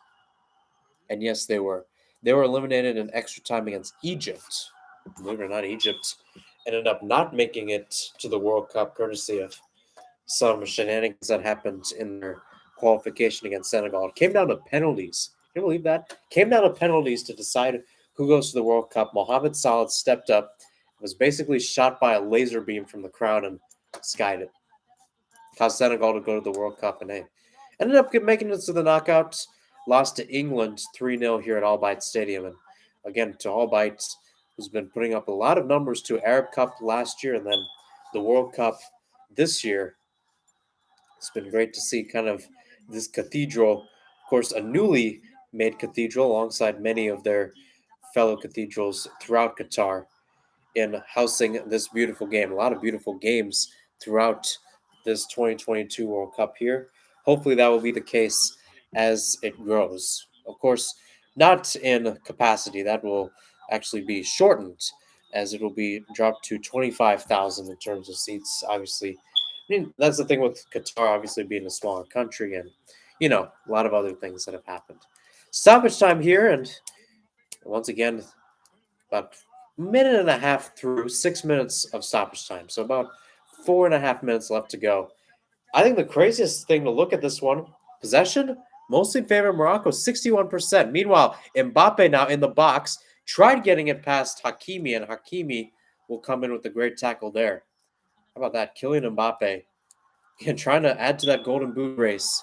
And yes, they were. They were eliminated in extra time against Egypt. Believe it or not, Egypt ended up not making it to the World Cup courtesy of some shenanigans that happened in their qualification against Senegal. It came down to penalties. Can you believe that? Came down to penalties to decide who goes to the World Cup. Mohamed Salah stepped up, was basically shot by a laser beam from the crowd and skied it. Caused Senegal to go to the World Cup and they ended up making it to the knockouts. Lost to England 3-0 here at Albight Stadium. And again, to Albight, who's been putting up a lot of numbers to Arab Cup last year and then the World Cup this year. It's been great to see kind of this cathedral, of course, a newly made cathedral alongside many of their fellow cathedrals throughout Qatar in housing this beautiful game. A lot of beautiful games throughout this 2022 World Cup here. Hopefully, that will be the case as it grows. Of course, not in capacity, that will actually be shortened as it will be dropped to 25,000 in terms of seats, obviously. I mean, that's the thing with Qatar, obviously being a smaller country, and a lot of other things that have happened. Stoppage time here, and once again, about a minute and a half through, 6 minutes of stoppage time. So about 4.5 minutes left to go. I think the craziest thing to look at this one, possession, mostly in favor of Morocco, 61%. Meanwhile, Mbappe now in the box, tried getting it past Hakimi, and Hakimi will come in with a great tackle there. How about that? Kylian Mbappe, again, trying to add to that golden boot race.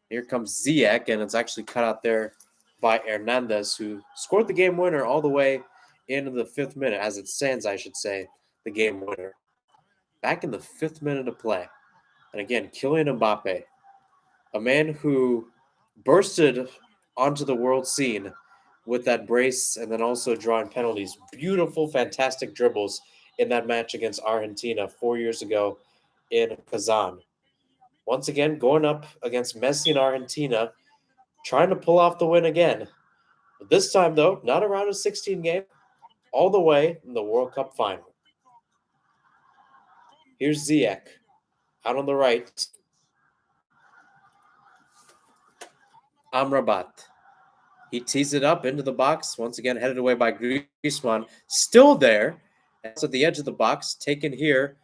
Here comes Ziyech, and it's actually cut out there by Hernandez, who scored the game winner all the way into the 5th minute, as it stands, I should say, the game winner. Back in the 5th minute of play. And again, Kylian Mbappe, a man who bursted onto the world scene with that brace and then also drawing penalties. Beautiful, fantastic dribbles in that match against Argentina 4 years ago in Kazan. Once again, going up against Messi and Argentina, trying to pull off the win again. But this time, though, not a round of 16 game, all the way in the World Cup final. Here's Ziyech out on the right. Amrabat. He tees it up into the box. Once again, headed away by Griezmann. Still there. That's at the edge of the box. Taken here.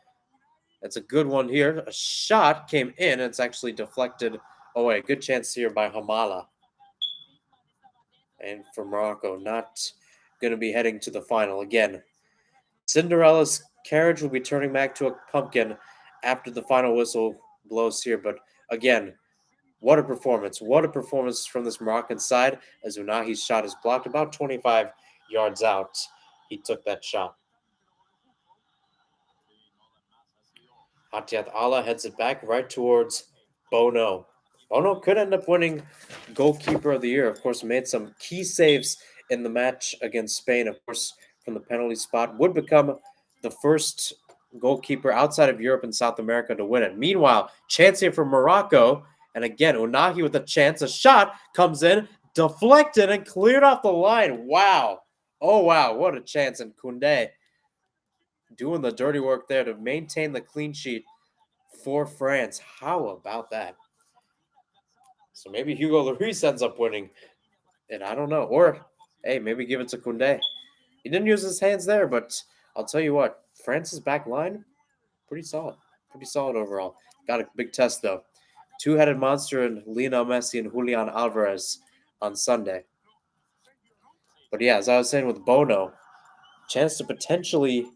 That's a good one here. A shot came in. It's actually deflected away. Good chance here by Hamala. And for Morocco, not going to be heading to the final again. Cinderella's carriage will be turning back to a pumpkin after the final whistle blows here. But again, what a performance. What a performance from this Moroccan side as Unahi's shot is blocked about 25 yards out. He took that shot. Atiat Allah heads it back right towards Bono. Bono could end up winning goalkeeper of the year. Of course, made some key saves in the match against Spain. Of course, from the penalty spot. Would become the first goalkeeper outside of Europe and South America to win it. Meanwhile, chance here for Morocco. And again, Unahi with a chance. A shot comes in, deflected, and cleared off the line. Wow. Oh, wow. What a chance. And Koundé doing the dirty work there to maintain the clean sheet for France. How about that? So maybe Hugo Lloris ends up winning. And I don't know. Or, hey, maybe give it to Koundé. He didn't use his hands there, but I'll tell you what. France's back line, pretty solid. Pretty solid overall. Got a big test, though. Two-headed monster in Lionel Messi and Julian Alvarez on Sunday. But yeah, as I was saying with Bono, chance to potentially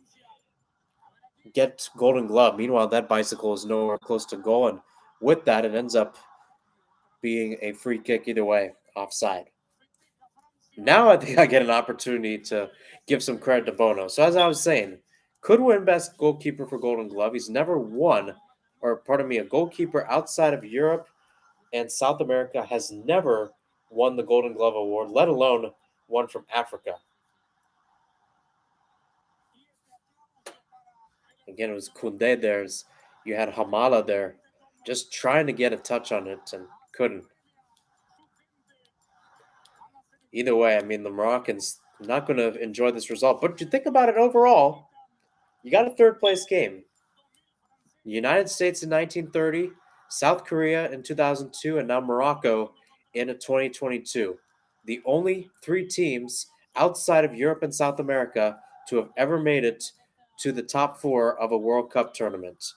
get Golden Glove. Meanwhile, that bicycle is nowhere close to goal, and with that, it ends up being a free kick either way, offside. Now I think I get an opportunity to give some credit to Bono. So as I was saying, could win best goalkeeper for Golden Glove. He's never won, or pardon me, a goalkeeper outside of Europe and South America has never won the Golden Glove award, let alone one from Africa. Again, it was Koundé there. You had Hamala there, just trying to get a touch on it and couldn't. Either way, I mean, the Moroccans not going to enjoy this result. But you think about it overall, you got a third place game. The United States in 1930, South Korea in 2002, and now Morocco in 2022. The only three teams outside of Europe and South America to have ever made it to the top four of a World Cup tournament.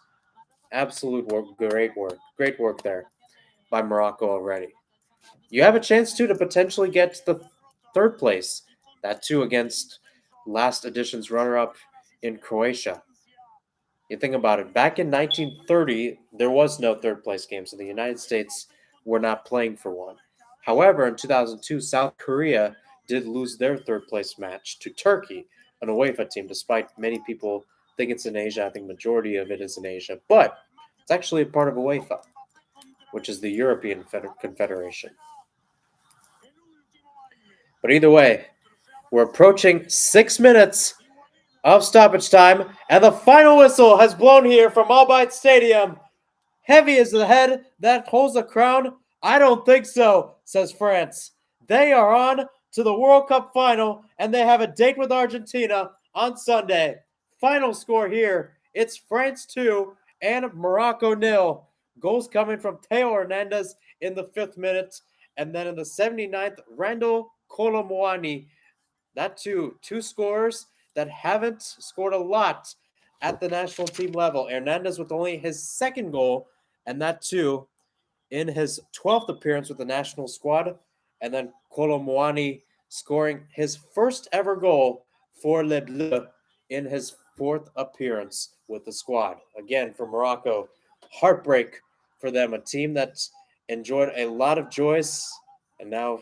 Absolute work, great work there by Morocco already. You have a chance too to potentially get the third place. That too against last edition's runner-up in Croatia. You think about it. Back in 1930, there was no third place game, so the United States were not playing for one. However, in 2002, South Korea did lose their third place match to Turkey, an UEFA team, despite many people think it's in Asia. I think majority of it is in Asia, but it's actually a part of UEFA, which is the European Confederation. But either way, we're approaching 6 minutes of stoppage time, and the final whistle has blown here from Al Bayt Stadium. Heavy is the head that holds the crown. I don't think so, says France. They are on to the World Cup final, and they have a date with Argentina on Sunday. Final score here, it's France 2 and Morocco 0. Goals coming from Teo Hernandez in the 5th minute, and then in the 79th, Randall Colomwani. That two scores that haven't scored a lot at the national team level. Hernandez with only his second goal, and that too in his 12th appearance with the national squad. And then Colomwani scoring his first ever goal for Les Bleus in his 4th appearance with the squad. Again, for Morocco, heartbreak for them, a team that enjoyed a lot of joys and now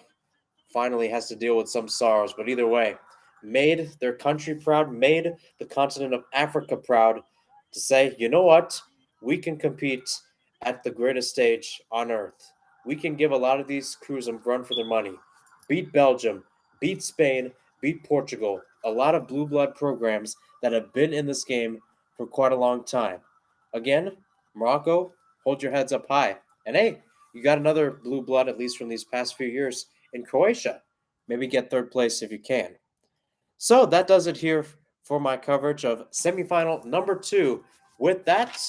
finally has to deal with some sorrows. But either way, made their country proud, made the continent of Africa proud to say, you know what? We can compete at the greatest stage on earth. We can give a lot of these crews a run for their money. Beat Belgium, beat Spain, beat Portugal. A lot of blue blood programs that have been in this game for quite a long time. Again, Morocco, hold your heads up high. And hey, you got another blue blood, at least from these past few years, in Croatia. Maybe get third place if you can. So that does it here for my coverage of semifinal number 2. With that,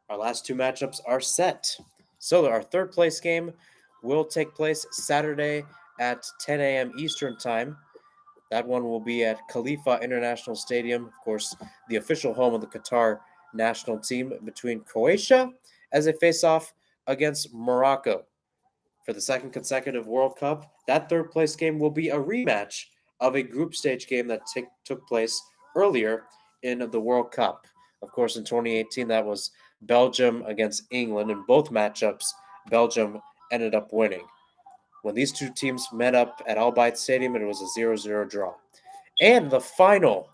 our last 2 matchups are set. So our third place game will take place Saturday at 10 a.m. Eastern Time. That one will be at Khalifa International Stadium, of course, the official home of the Qatar national team, between Croatia as they face off against Morocco. For the second consecutive World Cup, that third place game will be a rematch of a group stage game that took place earlier in the World Cup. Of course, in 2018, that was Belgium against England. In both matchups, Belgium ended up winning. When these two teams met up at Al Bayt Stadium, it was a 0-0 draw. And the final,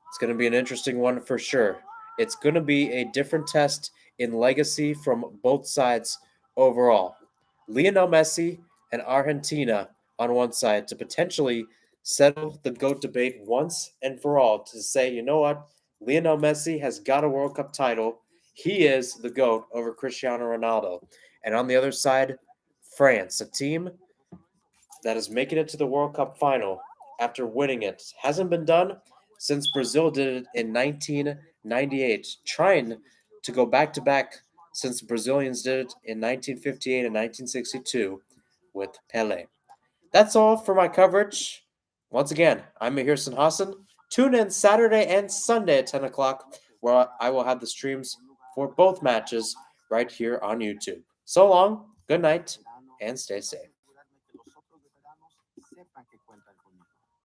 it's going to be an interesting one for sure. It's going to be a different test in legacy from both sides overall. Lionel Messi and Argentina on one side to potentially settle the GOAT debate once and for all, to say, you know what, Lionel Messi has got a World Cup title. He is the GOAT over Cristiano Ronaldo. And on the other side, France, a team that is making it to the World Cup final after winning it. Hasn't been done since Brazil did it in 1998, trying to go back to back since the Brazilians did it in 1958 and 1962 with Pele. That's all for my coverage. Once again, I'm Mahir Hassan. Tune in Saturday and Sunday at 10 o'clock, where I will have the streams for both matches right here on YouTube. So long, good night, and stay safe.